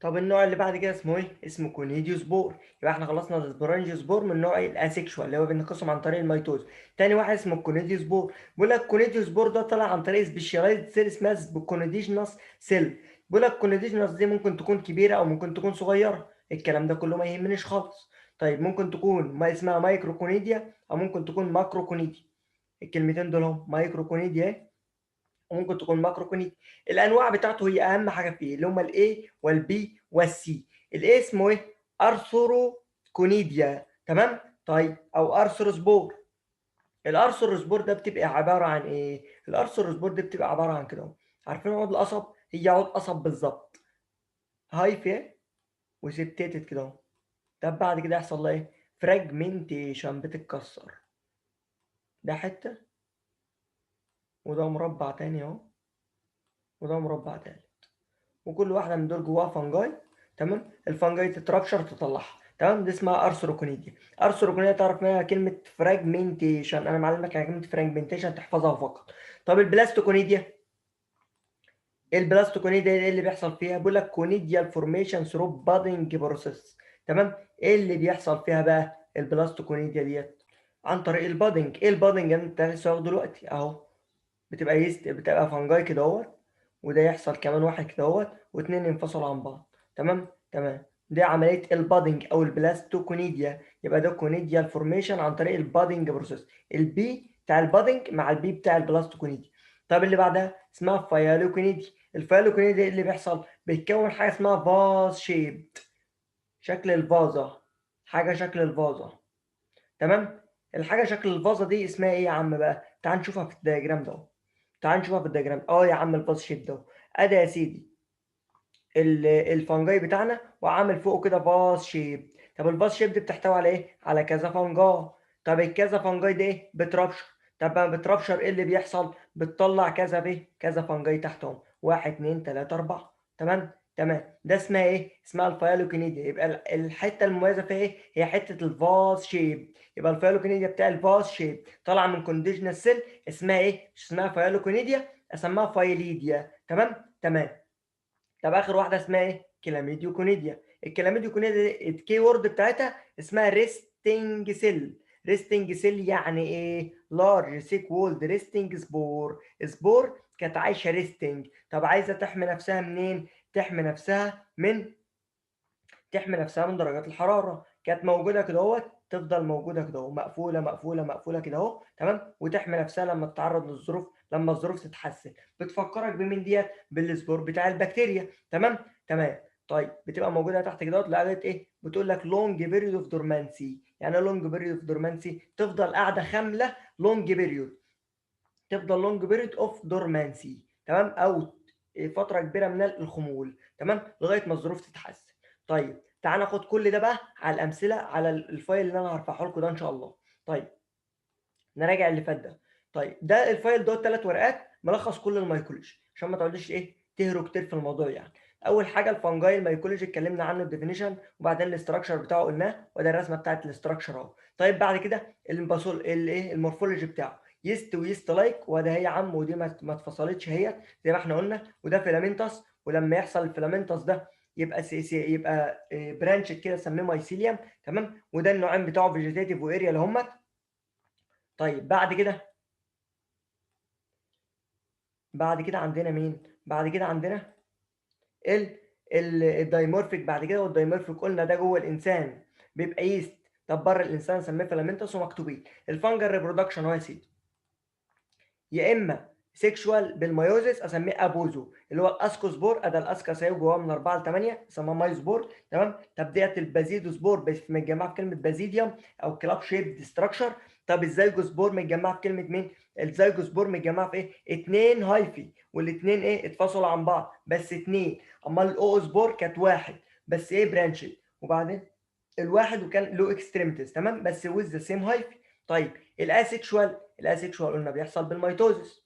[SPEAKER 1] طب النوع اللي بعد كده اسمه ايه؟ اسمه كونيديوسبور. يبقى احنا خلصنا السبورانجيوسبور من نوع الاسيكشوال اللي هو بنقسم عن طريق الميتوز. تاني واحد اسمه الكونيديوسبور. بيقول لك الكونيديوسبور ده طلع عن طريق سبيشالايزد سيل اسمها كونيديجنس سيل. بيقول لك الكونيديجنس دي ممكن تكون كبيره او ممكن تكون صغيره، الكلام ده كله ما يهمنيش خالص. طيب ممكن تكون ما اسمها مايكروكونيديا او ممكن تكون ماكروكونيديا. الكلمتين دول هم مايكروكونيديا وممكن تكون ماكروكونيديا. الانواع بتاعته هي اهم حاجه فيه اللي هم الاي والبي والسي. الاي اسمه ايه؟ ارثروكونيديا. تمام. طيب او ارثروسبور. الارثروسبور ده بتبقى عباره عن ايه؟ الارثروسبور دي بتبقى عباره عن كده اهو. عارفين عود القصب؟ هي عود قصب بالظبط، هايفي وسبتيتد كده اهو. طب بعد كده يحصل لها ايه؟ فراجمنتيشن، بتتكسر. ده حته وده مربع تاني اهو وده مربع تاني، وكل واحده من دول جواها فنجاي. تمام. الفنجاي تترابشر تطلعها. تمام. دي اسمها ارثروكونيديا. ارثروكونيديا تعرف منها كلمه فراجمنتيشن، انا معلمك على كلمه فراجمنتيشن تحفظها فقط. طب البلاستوكونيديا البلاستوكونيديا ايه اللي بيحصل فيها؟ بيقول لك كونيديال فورميشن ثرو بادنج بروسيس. تمام. ايه اللي بيحصل فيها بقى البلاستوكونيديا ديت؟ عن طريق البادنج. ايه البادنج انت لسه واخده دلوقتي اهو؟ بتبقى يست، بتبقى فنجاي كده اهوت، وده يحصل كمان واحد كده اهوت، واتنين ينفصلوا عن بعض. تمام تمام. دي عمليه البادنج او البلاستوكونيديا. يبقى ده كونيديال فورميشن عن طريق البادنج بروسيس. البي بتاع البادنج مع البي بتاع البلاستوكونيديا. طب اللي بعدها اسمها فيالوكونيديا. الفيالوكونيديا اللي بيحصل بيتكون حاجه اسمها فاز شيب، شكل الفازه، حاجه شكل الفازه. تمام. الحاجه شكل الفازه دي اسمها ايه يا عم بقى؟ تعال نشوفها في الدياجرام ده. تعال نشوفها في الدياجرام. يا عم الفاز شيب ده ادي يا سيدي الفنجاي بتاعنا، وعامل فوقه كده فاز شيب. طب الفاز شيب دي بتحتوي على ايه؟ على كذا فنجاي. طب الكذا فنجاي دي ايه؟ بتربشر. طب ما بتربشر ايه اللي بيحصل؟ بتطلع كذا فنجاي تحتهم، واحد اتنين تلاته اربعه. تمام تمام. ده اسمها ايه؟ اسمها الفيالوكينيديا. يبقى الحته المميزه فيها ايه؟ هي حته الفاز شيب. يبقى الفيالوكينيديا بتاع الفاز شيب طالعه من كونديشنال سيل، اسمها ايه؟ مش اسمها فيالوكينيديا، اسمها فايليديا. تمام تمام. طب اخر واحده اسمها ايه؟ كلاميديوكونيديا. الكلاميديوكونيديا دي الكي وورد بتاعتها اسمها ريستنج سيل. ريستنج سيل يعني ايه؟ لارج سيك وولد ريستنج سبور. سبور كانت عايشه ريستنج. طب عايزه تحمي نفسها منين؟ تحمي نفسها من درجات الحراره. كانت موجوده كده اهوت، تفضل موجوده كده اهو، مقفوله مقفوله مقفوله كده اهو. تمام. وتحمي نفسها لما تتعرض للظروف، لما الظروف تتحسن. بتفكرك بمين ديت؟ بالسبور بتاع البكتيريا. تمام تمام. طيب بتبقى موجوده تحت كده لغايه ايه؟ بتقول لك لونج بيريود اوف دورمانسي. يعني لونج بيريود اوف دورمانسي تفضل قاعده خامله لونج بيريود، تفضل لونج بيريود اوف دورمانسي. تمام. او فتره كبيره من الخمول. تمام. لغايه ما الظروف تتحسن. طيب تعال ناخد كل ده بقى على الامثله، على الفايل اللي انا هرفعه لكم ده ان شاء الله. طيب نراجع اللي فات ده. طيب ده الفايل ده 3 ورقات ملخص كل الميكولوجي، عشان ما تقعدوش ايه تهروا كتير في الموضوع يعني. اول حاجه الفنجاي الميكولوجي اتكلمنا عنه الديفينيشن، وبعدين الاستراكشر بتاعه قلناه، وده الرسمه بتاعت الاستراكشر اهو. طيب بعد كده الباثول الايه المورفولوجي بتاعه، يست ويست لايك، وده هي يا عم، ودي ما اتفصلتش هي زي ما احنا قلنا. وده فيلامنتس، ولما يحصل الفيلامنتس ده يبقى يبقى برانش كده سميه مايسيليوم. تمام. وده النوعين بتاعه فيجيتيف واريا اللي هم. طيب بعد كده عندنا مين؟ بعد كده عندنا ال الدايمورفيك. بعد كده والدايمورفيك قلنا ده جوه الانسان بيبقى يست. طب بره الانسان سميه فيلامنتس ومكتوبين. الفنجر ريبرودكشن هو يا سيدي يا اما سيكشوال بالميوزيس اسميه ابوزو، اللي هو الاسكوسبور. ادى الاسكس هيبقى جواه من 4 ل 8 اسمها مايسبور. تمام. طب ديت البازيدوسبور بس متجمعه في كلمه بازيديوم او كلاب شيب ستراكشر. طب الزيجوسبور متجمعه في كلمه مين؟ الزيجوسبور متجمعه في ايه؟ اتنين هايفي، والاثنين ايه اتفصلوا عن بعض بس اتنين. امال الاوسبور كانت واحد بس ايه برانشد. وبعدين الواحد وكان له اكستريميتيز. تمام. بس ويز ذا سيم هايفي. طيب الاسيكشوال قلنا بيحصل بالميتوزس.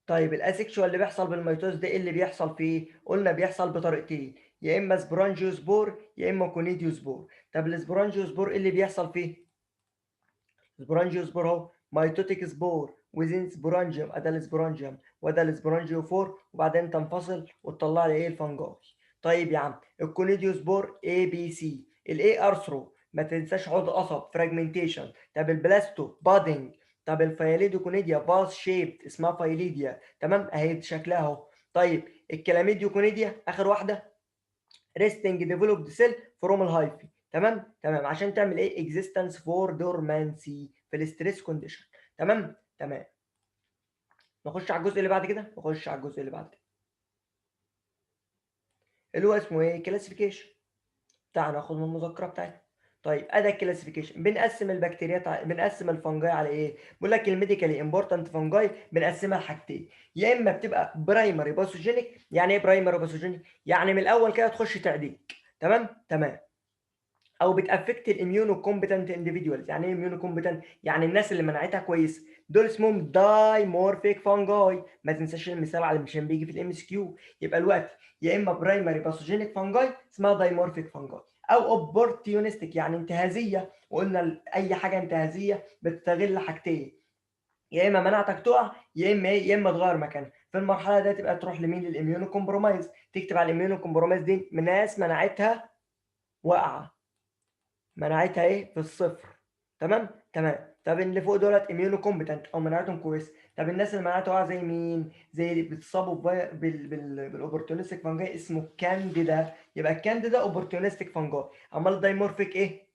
[SPEAKER 1] طيب الاسيكشوال اللي بيحصل بالميتوز ده ايه اللي بيحصل فيه؟ قلنا بيحصل بطريقتين، يا اما سبورانجيوسبور يا اما كونيديوسبور. طب السبورانجيوسبور ايه اللي بيحصل فيه؟ سبورانجيوسبور اهو ميتوتيك سبور وزين سبورانجيوم، ادى السبورانجيوم وده السبورانجيوفور، وبعدين تنفصل وتطلع لي ايه؟ الفنجاي. طيب يا عم الكونيديوسبور اي بي سي. الاي ارثرو، ما تنساش عضو قصب فراجمنتيشن. طب البلاستو بادنج. طب الفياليدوكونيديا باس شيب اسمها فايليديا. تمام اهي شكلها اهو. طيب الكلاميديوكونيديا اخر واحده ريستنج ديفلوبد سيل فروم الهايفي. تمام تمام. عشان تعمل ايه؟ اكزيستنس فور دورمانسي في الاستريس كونديشن. تمام تمام. نخش على الجزء اللي بعد كده. اللي هو اسمه ايه؟ كلاسيفيكيشن. تعال ناخد من المذكره بتاعتنا. طيب ادي الكلاسيفيكيشن. بنقسم البكتيريات بنقسم الفنجاي على ايه؟ بيقول لك الميديكالي امبورتنت فنجاي بنقسمها لحاجتين، يا اما بتبقى برايمري باثوجينيك. يعني ايه برايمري باثوجينيك؟ يعني من الاول كده تخش تعديك. تمام تمام. او بتافكت الاميونو كومبتنت انديفيدوالز. يعني ايه اميونو كومبتنت؟ يعني الناس اللي مناعتها كويسه. دول اسمهم دايمورفيك فانجاي. ما تنساش المثال على مشان بيجي في الام اس كيو. يبقى الوقت يا اما برايمري باثوجينيك فانجاي اسمها دايمورفيك فانجاي، او اوبورتيونستيك يعني انتهازيه. وقلنا اي حاجه انتهازيه بتستغل حاجتين، يا اما مناعتك تقع يا اما ايه؟ يا اما تغير مكانها. في المرحله دي تبقى تروح لمين؟ للاميونو كومبرومايز، تكتب على الاميونو كومبرومايز دي ناس مناعتها واقعه، مناعتها ايه؟ في الصفر. تمام تمام. طب اللي فوق دولت اميونو كومبتنت او مناعتهم كويسه. طب الناس اللي مناعتها واقعه زي مين؟ زي اللي بيتصابوا بالاوبورتونستيك فانجاي اسمه كانديدا. يبقى الكانديدا اوبورتونستيك فانجاي. امال الدايمورفيك ايه؟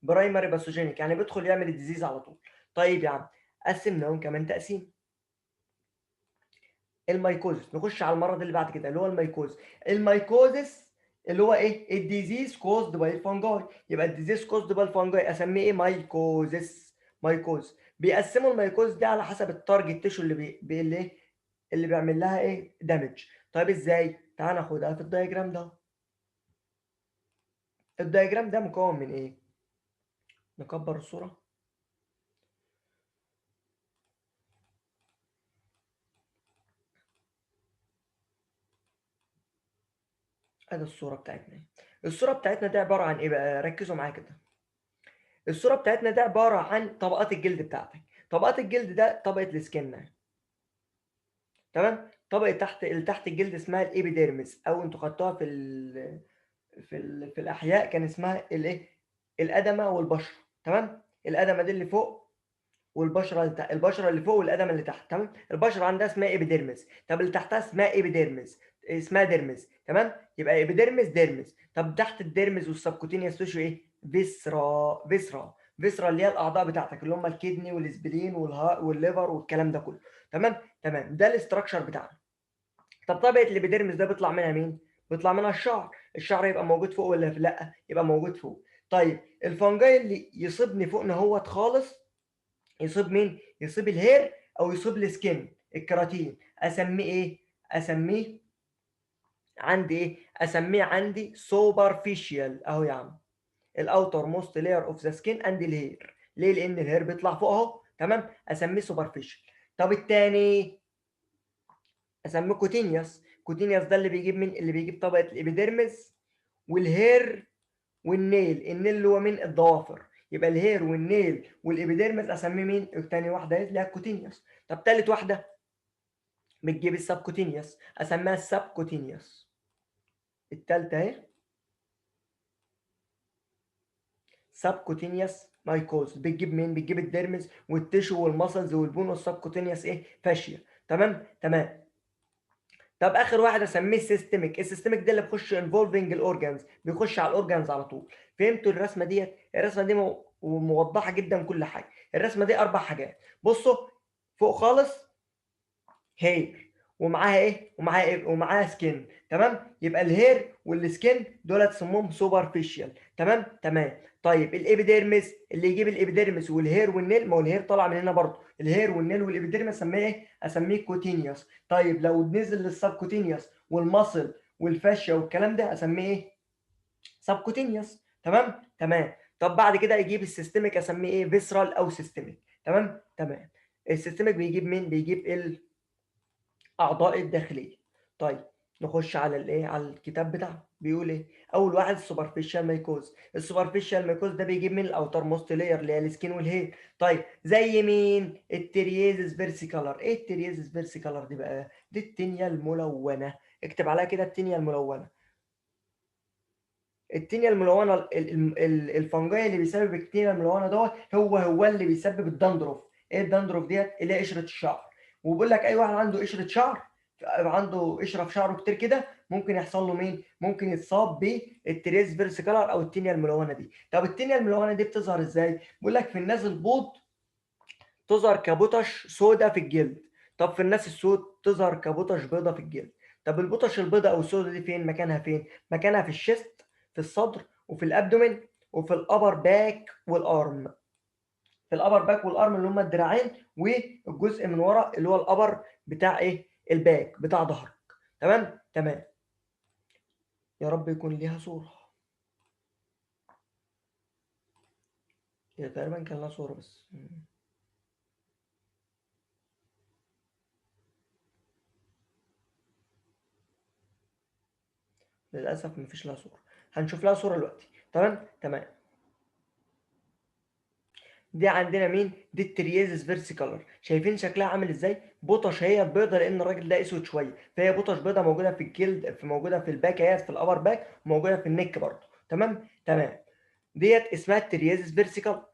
[SPEAKER 1] برايمري باثوجينيك، يعني بيدخل يعمل الديزيز على طول. طيب يا عم قسمناهم كمان تقسيم. الميكوزس، نخش على المرض اللي بعد كده اللي هو الميكوز. الميكوزس اللي هو ايه؟ الديزيز كوزد باي فانجاي. يبقى الديزيز كوزد باي فانجاي اسميه ايه؟ مايكوزس. مايكوز. بيقسموا الميكوز دي على حسب التارجت تيشو اللي بيعمل لها ايه؟ دامج. طيب ازاي؟ تعال ناخدها في الدايجرام ده. الدايجرام ده مكون من ايه؟ نكبر الصوره. ادي الصوره بتاعتنا. الصوره بتاعتنا دي عباره عن ايه بقى؟ ركزوا معايا كده. الصوره بتاعتنا دي عباره عن طبقات الجلد بتاعتك. طبقات الجلد ده طبقه السكن. تمام. طبقه اللي تحت الجلد اسمها الابيديرمس، او انتوا خدتوها في الاحياء كان اسمها الايه؟ الادمه والبشره. تمام. الادمه دي اللي فوق، والبشره اللي تحت. البشره اللي فوق والادمه اللي تحت. تمام. البشره عندها اسمها ابيديرمس. طب اللي تحتها اسمها ابيديرمس، اسمها ديرمس. تمام. يبقى ابيديرمس ديرمس. طب تحت الديرمس والسبكوتينيوس تشو ايه؟ فيسرا. فيسرا اللي هي الاعضاء بتاعتك اللي هم الكدني والسبلين والليفر والكلام ده كله. تمام تمام. ده الاستراكشر بتاعنا. طب طبقه الابيديرمس ده بيطلع منها مين؟ بيطلع منها الشعر. الشعر يبقى موجود فوق ولا لا؟ يبقى موجود فوق. طيب الفنجاي اللي يصيبني فوقنا هوت خالص يصيب مين؟ يصيب الهير او يصيب السكين الكراتين. اسميه ايه؟ اسميه عندي ايه؟ اسميه عندي سوبرفيشال اهو يا عم. الاوتر موست لاير اوف ذا سكين اند الهير. ليه؟ لان الهير بيطلع فوق اهو. تمام. اسميه سوبرفيشال. طب التاني اسميه كوتينيوس. كوتينيوس ده اللي بيجيب مين؟ اللي بيجيب طبقه الابيديرمس والهير والنيل. النيل اللي هو مين؟ الضوافر. يبقى الهير والنيل والابيديرمس اسميه مين؟ التاني واحده اللي هي الكوتينيوس. طب تالت واحده بتجيب السبكوتينيوس، اسميها السبكوتينيوس. التالتة اهي سبكوتينيوس مايكوز. بتجيب مين؟ بتجيب الديرمز والتيشو والمسلز والبون والسبكوتينيوس ايه؟ فاشيا. تمام تمام. طب اخر واحد اسميه السيستميك. السيستميك ده اللي بيخش انفولفنج الاورجانز، بيخش على الاورجانز على طول. فهمتوا الرسمه ديت؟ الرسمه دي موضحه جدا كل حاجه. الرسمه دي اربع حاجات. بصوا فوق خالص هير، ومعاها ايه؟ ومعاها ايه؟ ومعاها سكين. تمام. يبقى الهير والسكين دولت اسمهم سوبرفيشال. تمام تمام. طيب الابيديرمس اللي يجيب الابيديرمس والهير والنيل، ما هو الهير طالع من هنا برضه. الهير والنيل والابيديرمس اسميه ايه؟ اسميه كوتينيوس. طيب لو نزل للسبكوتينيوس والمصل والفاشيا والكلام ده اسميه ايه؟ سبكوتينيوس. تمام تمام. طب بعد كده يجيب السيستميك اسميه ايه؟ فيسرال او سيستميك. تمام تمام. السيستميك بيجيب مين؟ بيجيب اعضاء الداخليه. طيب نخش على الايه؟ على الكتاب بتاعه بيقول ايه. اول واحد السوبرفيشال مايكوز. السوبرفيشال مايكوز ده بيجيب من الاوتر موست لاير اللي هي السكين والهير. طيب زي مين؟ الترييزس فيرسيكالر. ايه الترييزس فيرسيكالر دي بقى؟ دي التينيا الملونه. اكتب عليها كده التينيا الملونه. التينيا الملونه الفنجاي اللي بيسبب التينيا الملونه دوت هو اللي بيسبب الدندروف. ايه الدندروف ديت؟ اللي هي قشره الشعر. وبيقول لك اي واحد عنده قشره شعر، عنده قشره في شعره كتير كده، ممكن يحصل له مين؟ ممكن يتصاب بالتريس فيرسيكالر او التينيا الملونه دي. طب التينيا الملونه دي بتظهر ازاي؟ بيقول لك في الناس البيض تظهر كبطش سودة في الجلد. طب في الناس السود تظهر كبطش بيضة في الجلد. طب البطش البيضة او السودة دي فين مكانها؟ فين مكانها؟ في الشست، في الصدر، وفي الابدومين، وفي الابر باك والارم. في الابر باك والارم اللي هم الدراعين، والجزء من ورا اللي هو الابر بتاع ايه؟ الباك بتاع ظهرك. تمام تمام. يا رب يكون ليها صورة. هي تقريبا كان لها صورة بس للأسف مفيش لها صورة. هنشوف لها صورة دلوقتي. تمام تمام. دي عندنا مين؟ دي التريازيس فيرسيكولار. شايفين شكلها عامل ازاي؟ بطش هي بيضه لان الراجل ده اسود شويه، فهي بطش بيضه موجوده في الجلد، موجوده في الباك اهي، في الابر باك، وموجوده في النك برضه. تمام. ديت اسمها التريازيس فيرسيكولار،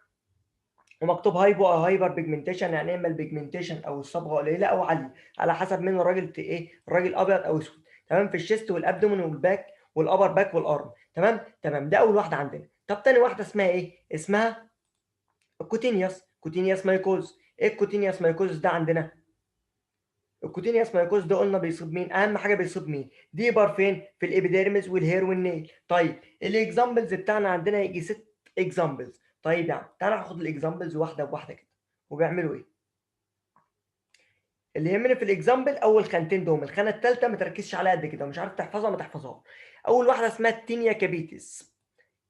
[SPEAKER 1] ومكتوب هايبو او هايبر بيجمنتيشن، يعني اما البيجمنتيشن او الصبغه قليله او عاليه، على حسب مين الراجل ايه، الراجل ابيض او اسود. تمام. في الشيست والابدومين والباك والابر باك والارم. تمام. ده اول واحده عندنا. طب تاني واحده اسمها ايه؟ اسمها كوتينيوس مايكوز. ايه الكوتينيوس مايكوز ده عندنا؟ الكوتينيوس مايكوز ده قلنا بيصيب مين؟ اهم حاجه بيصيب مين؟ ديبر فين؟ في الابيديرمس والهير والنيل. طيب الاكزامبلز بتاعنا عندنا يجي 6 اكزامبلز. طيب يعني تعالى ناخد الاكزامبلز واحده بواحده كده. وبيعملوا ايه؟ اللي يهمني في الاكزامبل اول خانتين دول، الخانه الثالثه ما تركزش عليها قد كده، مش عارف تحفظها ما تحفظهاش. اول واحده اسمها التينيا كابيتس.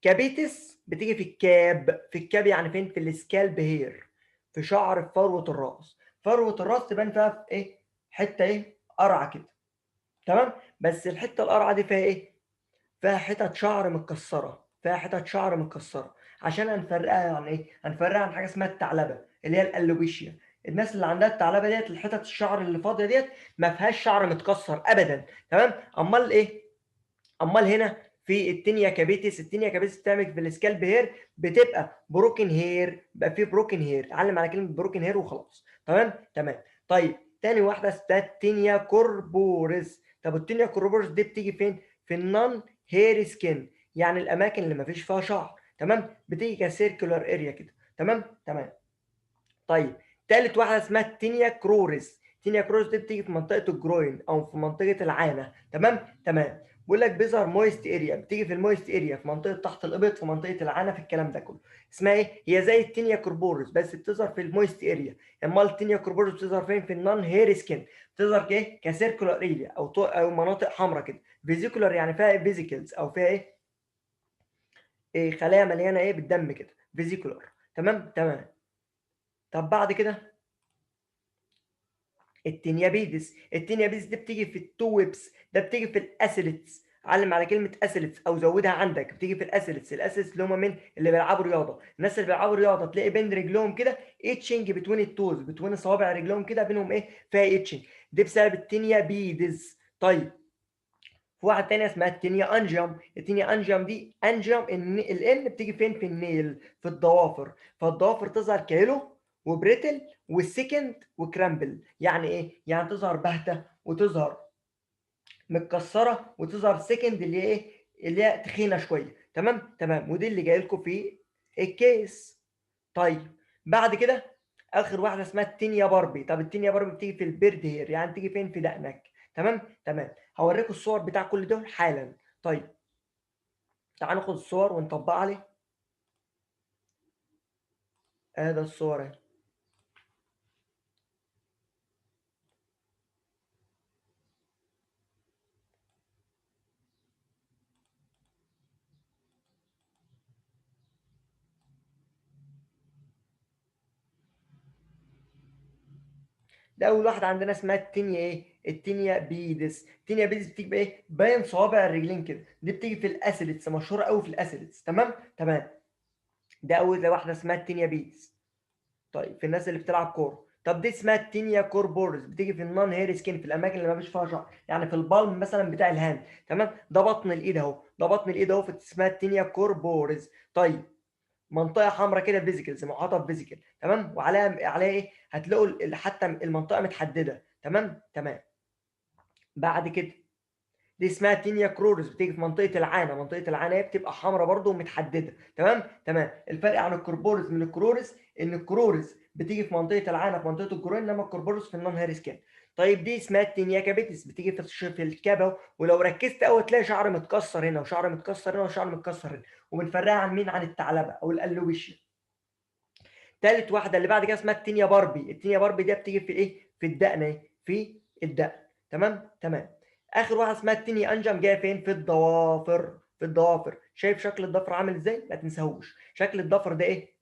[SPEAKER 1] كابيتس بتيجي في الكاب، في الكاب يعني فين؟ في السكالب هير، في شعر في فروه الراس. فروه الراس تبان فيها في ايه؟ حته ايه؟ قرعه كده. تمام. بس الحته القرعه دي فيها ايه؟ فيها حتت شعر متكسره، فيها حتت شعر متكسره. عشان هنفرقها عن ايه؟ هنفرقها عن حاجه اسمها الثعلبه اللي هي الالوبيشيا. الناس اللي عندها الثعلبه ديت، الحتت الشعر اللي فاضيه ديت ما فيهاش شعر متكسر ابدا. تمام. امال ايه؟ امال هنا في التينيا كابيتس. التينيا كابيتس بتعمل في السكالب هير، بتبقى بروكن هير، بقى في بروكن هير. اتعلم على كلمه بروكن هير وخلاص. تمام. طيب تاني واحده اسمها التينيا كوربوريس. طب التينيا كوربوريس دي بتيجي فين؟ في النون هير سكين، يعني الاماكن اللي ما فيش فيها شعر. تمام. بتيجي كسيركولار اريا كده. تمام. طيب تالت واحده اسمها التينيا كروريس. تينيا كروريس دي بتيجي في منطقه الجروين او في منطقه العانه. تمام. بيقول لك بيظهر مويست اريا، بتيجي في المويست اريا في منطقه تحت الابط، في منطقه العانه، في الكلام ده كله. اسمها ايه؟ هي زي التينيا كوربوريس بس بتظهر في المويست اريا. امال التينيا كوربوريس بتظهر فين؟ في النون هير سكين. بتظهر ايه؟ كسيركولار اريا او مناطق حمراء كده. فيزيكولار يعني فيها فيزيكلز او فيها ايه خلايا مليانه ايه بالدم كده. فيزيكولار. تمام. طب بعد كده التنيابيدس دي بتيجي في التو ويبس، ده بتيجي في الاسيلتس. علم على كلمه اسيلتس او زودها عندك، بتيجي في الاسيلتس اللي هم من اللي بيلعبوا رياضه. الناس اللي بيلعبوا رياضه تلاقي بين رجلهم كده اتشنج بتوين التوز، بتوين صوابع رجلهم كده بينهم ايه؟ فيها اتشنج. دي بسبب التنيابيدس. طيب في واحد تاني اسمها التينيا انجيوم. التينيا انجيوم دي انجيوم الان بتيجي فين؟ في النيل، في الضوافر. فالضوافر تظهر كيلو وبريتل والسكند وكرامبل. يعني ايه؟ يعني تظهر باهته وتظهر متكسره وتظهر سكند اللي هي ايه؟ اللي هي تخينه شويه. تمام. ودي اللي جاي لكم في الكيس. طيب بعد كده اخر واحده اسمها التينيا باربي. طب التينيا باربي بتيجي في البيرد هير، يعني تيجي فين؟ في دقنك. تمام. هوريكم الصور بتاع كل دول حالا. طيب تعالوا ناخد الصور ونطبقها عليه. ادي الصور اهي. ده اول واحده عندنا اسمها التينيا ايه؟ التينيا بيدس. التينيا بيدس بتيجي بايه؟ باين صوابع الرجلين كده. دي بتيجي في الاسيلتس، مشهوره قوي في الاسيلتس. تمام. ده اول واحده اسمها التينيا بيدس. طيب في الناس اللي بتلعب كوره. طب دي اسمها التينيا كوربورس، بتيجي في النون هير سكين، في الاماكن اللي ما فيش فيها شعر، يعني في البالم مثلا بتاع الهاند. تمام. ده بطن الايد اهو، ده بطن الايد اهو، اسمها التينيا كوربورس. طيب منطقه حمراء كده فيزيكلز، محاطه بفيزيكل. تمام. وعليها ايه؟ هتلاقوا حتى المنطقه متحدده. تمام. بعد كده دي اسمها تينيا كرورس، بتيجي في منطقه العانه. منطقه العانه هي بتبقى حمراء برده ومتحدده. تمام. الفرق عن الكربورس من الكرورس ان الكرورس بتيجي في منطقه العانه، في منطقه الجروين، انما الكربورس في النون هير سكين. طيب دي اسمها التينيا كابيتس، بتيجي في الكابه. ولو ركزت قوي تلاقي شعر متكسر هنا وشعر متكسر هنا وشعر متكسر هنا. وبنفرقها عن مين؟ عن الثعلبه او الالوبيشيا. تالت واحده اللي بعد كده اسمها التينيا باربي. التينيا باربي دي بتيجي في ايه؟ في الدقن اهي، في الدقن. تمام. اخر واحده اسمها التينيا انجم، جايه فين؟ في الضوافر. في الضوافر. شايف شكل الضفر عامل ازاي؟ ما تنساهوش شكل الضفر ده ايه؟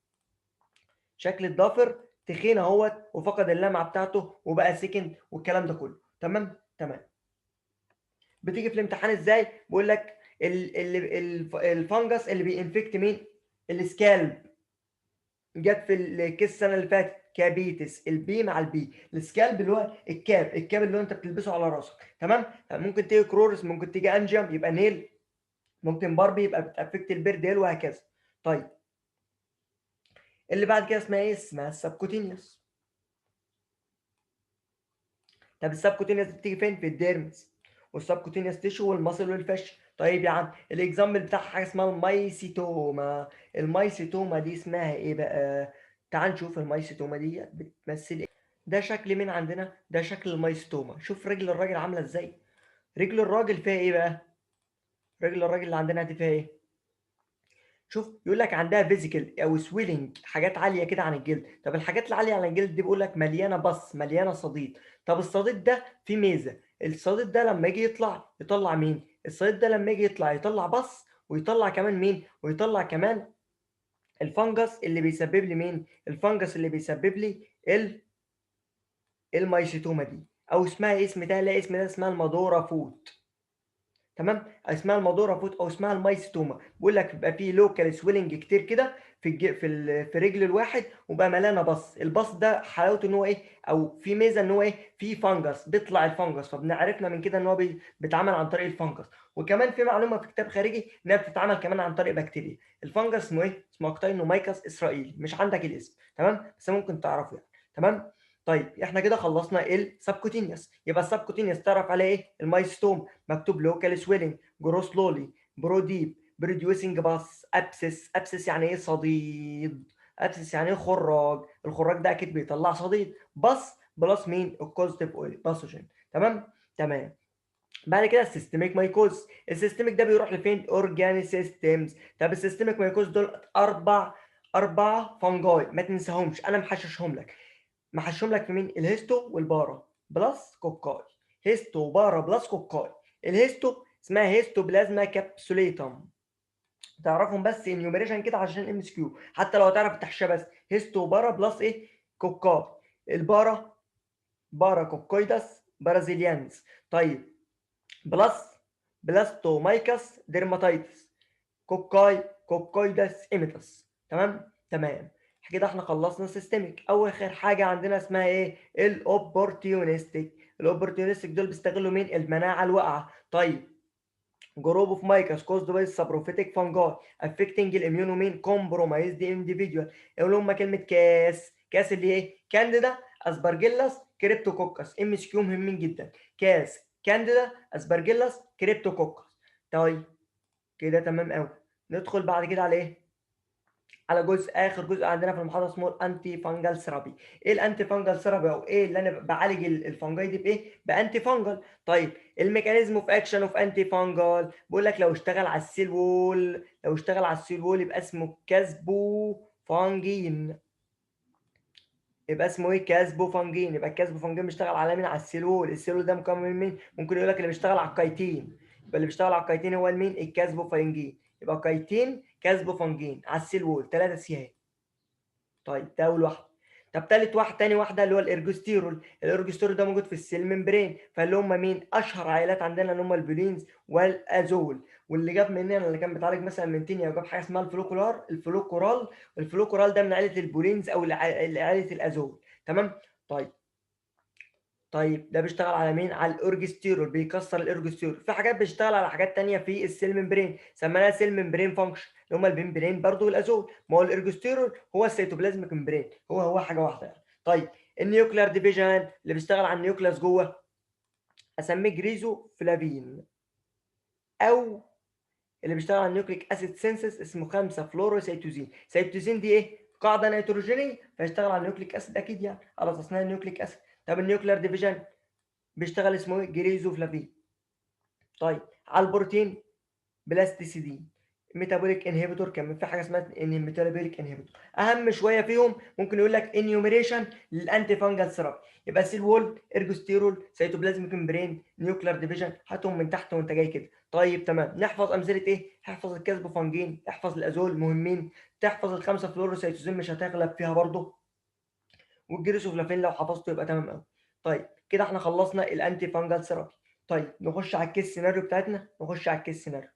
[SPEAKER 1] شكل الضفر تخين اهوت، وفقد اللمعه بتاعته وبقى سكند والكلام ده كله. تمام. بتيجي في الامتحان ازاي؟ بيقول لك الفنجس اللي بينفكت مين؟ السكالب.
[SPEAKER 2] جت في الكيس السنه اللي فاتت كابيتس، البي مع البي. السكالب اللي هو الكاب اللي هو انت بتلبسه على راسك. تمام. ممكن تيجي كرورس، ممكن تيجي انجيوم يبقى نيل، ممكن باربي يبقى بتافكت البيرديل، وهكذا. طيب اللي بعد كده اسمها ايه؟ اسمها السبكوتينيوس. طب السبكوتينيوس بتيجي فين؟ في الديرمس، والسبكوتينيوس تيشو والمصل والفش. طيب يا عم الاكزامبل بتاعها حاجه اسمها المايسيتوما. المايسيتوما دي اسمها ايه بقى؟ تعال نشوف المايسيتوما دي بتمثل ايه. ده شكل مين عندنا؟ ده شكل المايسيتوما. شوف رجل الراجل عامله ازاي. رجل الراجل فيها ايه بقى؟ رجل الراجل اللي عندنا دي فيها ايه؟ شوف يقول لك عندها فيزيكال او سويلنج، حاجات عاليه كده عن الجلد. طب الحاجات العاليه عن الجلد دي بيقول لك مليانه بص، مليانه صديد. طب الصديد ده فيه ميزه، الصديد ده لما يجي يطلع مين؟ الصديد ده لما يجي يطلع بص، ويطلع كمان مين؟ ويطلع كمان الفنجس اللي بيسبب لي مين؟ الفنجس اللي بيسبب لي المايسيتوما دي، او اسمها إيه؟ اسم تاني، لا اسم ده اسمها المادورا فوت. تمام. اسمها المادورا فوت او اسمها المايستوما. بيقول لك بيبقى فيه لوكال سويلنج كتير كده في رجل الواحد، وبقى مليانه بص. البص ده حلاوته ان هو ايه، او في ميزه ان هو ايه، في فانجس بيطلع الفانجس، فبنعرفنا من كده ان هو بيتعمل عن طريق الفانجس. وكمان في معلومه في كتاب خارجي انها بتتعمل كمان عن طريق بكتيريا. الفانجس اسمه ايه؟ اسمه اكتينومايكس اسرائيلي، مش عندك الاسم تمام، بس ممكن تعرفه يعني. تمام. طيب احنا كده خلصنا السبكوتينيوس. يبقى السبكوتينيوس تعرف عليه ايه؟ المايستوم مكتوب لوكال سويلنج، جرو سلولي، برو ديب، بروديوسنج باس، ابسس. ابسس يعني ايه؟ صديد. ابسس يعني ايه؟ خراج. الخراج ده اكيد بيطلع صديد. باس بلس مين؟ الكوزيتيف اويل باثوجين. تمام. تمام. بعد كده السيستميك مايكوز. السيستميك ده بيروح لفين؟ اورجاني سيستمز. طب السيستميك مايكوز دول اربع فانجاي، ما تنساهمش، انا محششهم لك. محشهم لك في مين؟ الهيستو والبارا بلس كوكاي. هيستو وبارا بلس كوكاي. الهيستو اسمها هيستو بلازما كابسوليتم. تعرفهم بس انيوميريشن كده عشان ام اس كيو، حتى لو تعرف التحشيه بس. هيستو وبارا بلس ايه؟ كوكاي. البارا بارا كوكايدس برازيليانز. طيب بلس بلاستومايكس ديرماتيتس. كوكايدس ايميتس. تمام. تمام. كده احنا خلصنا سيستميك. اول خير حاجه عندنا اسمها ايه؟ الاوبورتيونستيك. الاوبورتيونستيك دول بيستغلوا مين؟ المناعه الواقعه. طيب جروب اوف مايكس كوزد باي سابروفيتيك فانجاي افكتنج الاميونومين كومبرومايزد انديفيدوال. يقولوا هم كلمه كاس اللي ايه؟ كانديدا اسبرجيلاس كريبتوكوكس. ام اس كيو مهمين جدا. كانديدا اسبرجيلاس كريبتوكوكس. طيب كده تمام قوي. ندخل بعد كده على ايه؟ على اخر جزء عندنا في المحاضره اسمه الانتي فانجل ثيرابي. ايه الانتي فانجل ثيرابي؟ او ايه اللي انا بعالج الفنجاي دي بايه؟ بانتي فانجل. طيب الميكانيزم اوف اكشن اوف انتي فانجل، بيقول لك لو اشتغل على السيل وول، لو اشتغل على السيل وول يبقى اسمه كاسبو فانجين. يبقى اسمه ايه؟ كاسبو فانجين. يبقى الكاسبو فانجين بيشتغل على مين؟ على السيل وول. السيل وول ده مكون من مين؟ ممكن يقول لك اللي بيشتغل على الكايتين. يبقى اللي بيشتغل على الكايتين هو مين؟ الكاسبو فانجين. يبقى كايتين كاسبو فانجين على السيل وول، 3 سيهات. طيب ده اول واحده. طب تالت واحد، تاني واحده اللي هو الارجستيرول. الارجستيرول ده موجود في السيل ممبرين. فاللي هم مين؟ اشهر عائلات عندنا اللي هم البولينز والازول. واللي جاب مننا اللي كان بيتعالج مثلا من تينيا وجاب حاجه اسمها الفلوكورال. الفلوكورال ده من عائله البولينز او عائله الازول. تمام. طيب ده بيشتغل على مين؟ على الاورجستيرول، بيكسر الاورجستيرول. في حاجات بيشتغل على حاجات تانية في السيل ممبرين، سميناها سيل ممبرين فانكشن، اللي هم الممبرين برضو والازول. ما هو الاورجستيرول هو السيتوبلازميك ممبرين، هو حاجه واحده يعني. طيب النيوكلير ديفيجن اللي بيشتغل على النيوكليوس جوه، اسميه جريزو فلافين. او اللي بيشتغل على النيوكليك اسيد سينسس اسمه 5 فلورو سيتوزين. سيتوزين دي ايه؟ قاعده نيتروجينيه، فيشتغل على النيوكليك اسيد اكيد يعني، على تصنيع النيوكليك اسيد. طب النيوكلير ديفيجن بيشتغل اسمه ايه؟ جريزو فلافين. طيب على البروتين بلاستيسيدين. ميتابوليك انهبيتور، كان في حاجه اسمها ميتابوليك انهبيتور. اهم شويه فيهم ممكن يقول لك انيوميريشن للانتي فانجل ثيرابي. يبقى سيل وول، ارجوستيرول، سيتوبلازميك ممبرين، نيوكلير ديفيجن، هاتهم من تحت وانت جاي كده. طيب تمام. نحفظ امثله ايه؟ احفظ الكاسبوفانجين، احفظ الازول مهمين، تحفظ الخمسه فلوروسيتوزين مش هتغلب فيها برضه، والجريسوفلافين لو حفظته يبقى تمام قوي. طيب كده احنا خلصنا الانتي فانجل ثيرابي. طيب نخش على الكيس سيناريو بتاعتنا. نخش على الكيس سيناريو.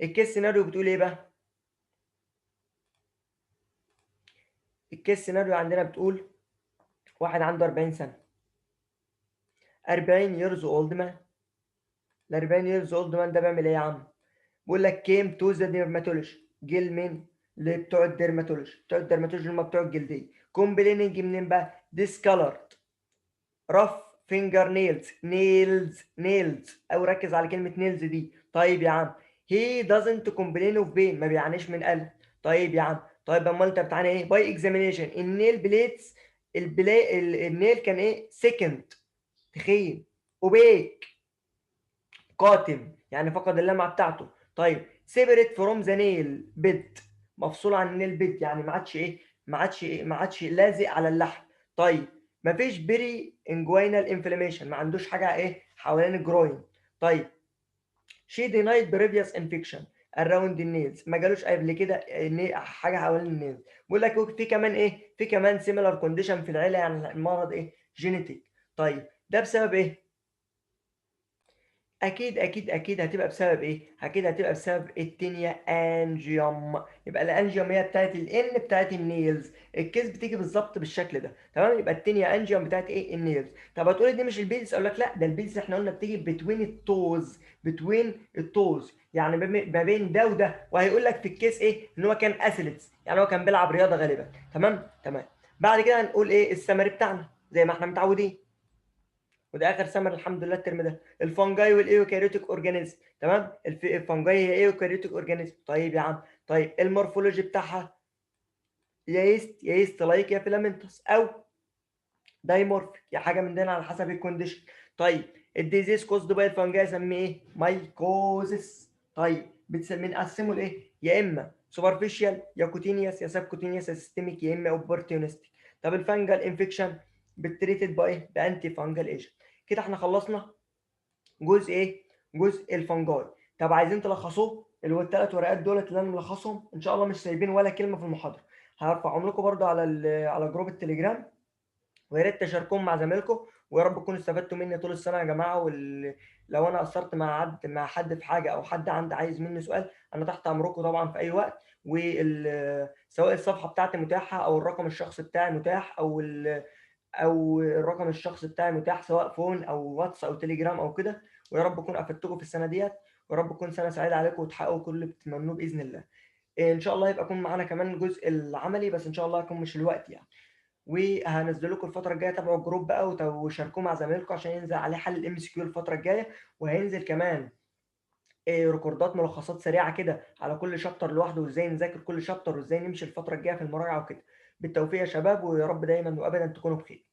[SPEAKER 2] الكيس سيناريو بتقول ايه بقى؟ الكيس سيناريو عندنا بتقول واحد عنده 40 سنة، 40 years old man. ال 40 years old man ده بيعمل ايه يا عم؟ بيقول لك came to the dermatologist. جه لمين؟ لبتوع الديرماتولوجي. بتوع الديرماتولوجي هم بتوع الجلدية. complaining منين بقى؟ discolored rough finger nails او ركز على كلمة nails دي. طيب يا عم he doesn't complain of pain، ما بيعانيش من ألم. طيب يا عم، طيب امال انت بتعاني ايه؟ by examination النيل بليتس، النيل كان ايه؟ second، تخين، اوبيك، قاتم، يعني فقد اللمعة بتاعته. طيب separate from the nail bed، مفصول عن النيل بيد، يعني ما عادش لازق على اللحم. طيب مفيش بري انجوينال انفلاميشن، ما عندوش حاجة ايه حوالين الجروين. طيب she denied previous infection around the nails، ما جالوش قبل كده حاجة حوالين النيلز. بيقول لك في كمان ايه؟ في كمان similar condition في العيلة، يعني المرض ايه؟ جينيتيك. طيب ده بسبب ايه؟ اكيد هتبقى بسبب ايه؟ اكيد هتبقى بسبب التينيا انجيوم. يبقى الانجيوم هي بتاعت الان بتاعت النيلز. الكيس بتيجي بالظبط بالشكل ده، تمام. يبقى التينيا انجيوم بتاعت ايه؟ النيلز. طب هتقولي دي مش البيلز، اقول لك لا، ده البيلز احنا قلنا بتيجي بتوين التوز، بتوين التوز، يعني ما بين ده وده. وهيقول لك في الكيس ايه؟ ان هو كان اثليتس، يعني هو كان بيلعب رياضه غالبا. تمام. بعد كده هنقول ايه السمري بتاعنا زي ما احنا متعودين، وده اخر سمر الحمد لله الترم ده. الفنجاي والايوكاريوتيك اورجانيزم، تمام. الفنجاي هي ايوكاريوتيك اورجانيزم. طيب يا عم، طيب المورفولوجي بتاعها يا يست لايك يا فيلامنتس او دايمورفيك، يا حاجه من دول على حسب الكونديشن. طيب الديزيز كوزد باي الفنجاي اسميه ايه؟ مايكوزس. طيب بنقسمه لايه؟ يا اما سوبرفيشال يا كوتينيوس يا سب كوتينيوس يا سيستميك يا اما اوبورتيونستيك. طب الفنجال انفكشن بتريتد بايه؟ بانتي فانجال ايجنت. كده احنا خلصنا جزء ايه؟ جزء الفنجاي. طب عايزين تلخصوه، اللي هو الثلاث ورقات دولت اللي انا ملخصهم ان شاء الله، مش سايبين ولا كلمه في المحاضره. هرفعهم لكم برده على على جروب التليجرام، ويا ريت تشاركوهم مع زمايلكم. ويا رب تكونوا استفدتوا مني طول السنه يا جماعه. لو انا قصرت مع حد في حاجه، او حد عايز مني سؤال، انا تحت امركم طبعا في اي وقت. سواء الصفحه بتاعتي متاحه، او الرقم الشخصي بتاعي متاح، او الرقم الشخصي بتاعي متاح، سواء فون او واتس او تليجرام او كده. ويا رب اكون افدتكم في السنه ديت، ويا رب تكون سنه سعيده عليكم وتحققوا كل اللي بتتمنوه باذن الله. ان شاء الله يبقى يكون معانا كمان الجزء العملي، بس ان شاء الله يكون مش الوقت يعني. وهنزل لكم الفتره الجايه، تابعوا الجروب بقى وشاركوه مع زمايلكم عشان ينزل عليه حل الام اس كيو الفتره الجايه. وهينزل كمان ريكوردات ملخصات سريعه كده على كل شابتر لوحده، وازاي نذاكر كل شابتر، وازاي نمشي الفتره الجايه في المراجعه وكده. بالتوفيق يا شباب، ويا رب دايما وابدا تكونوا بخير.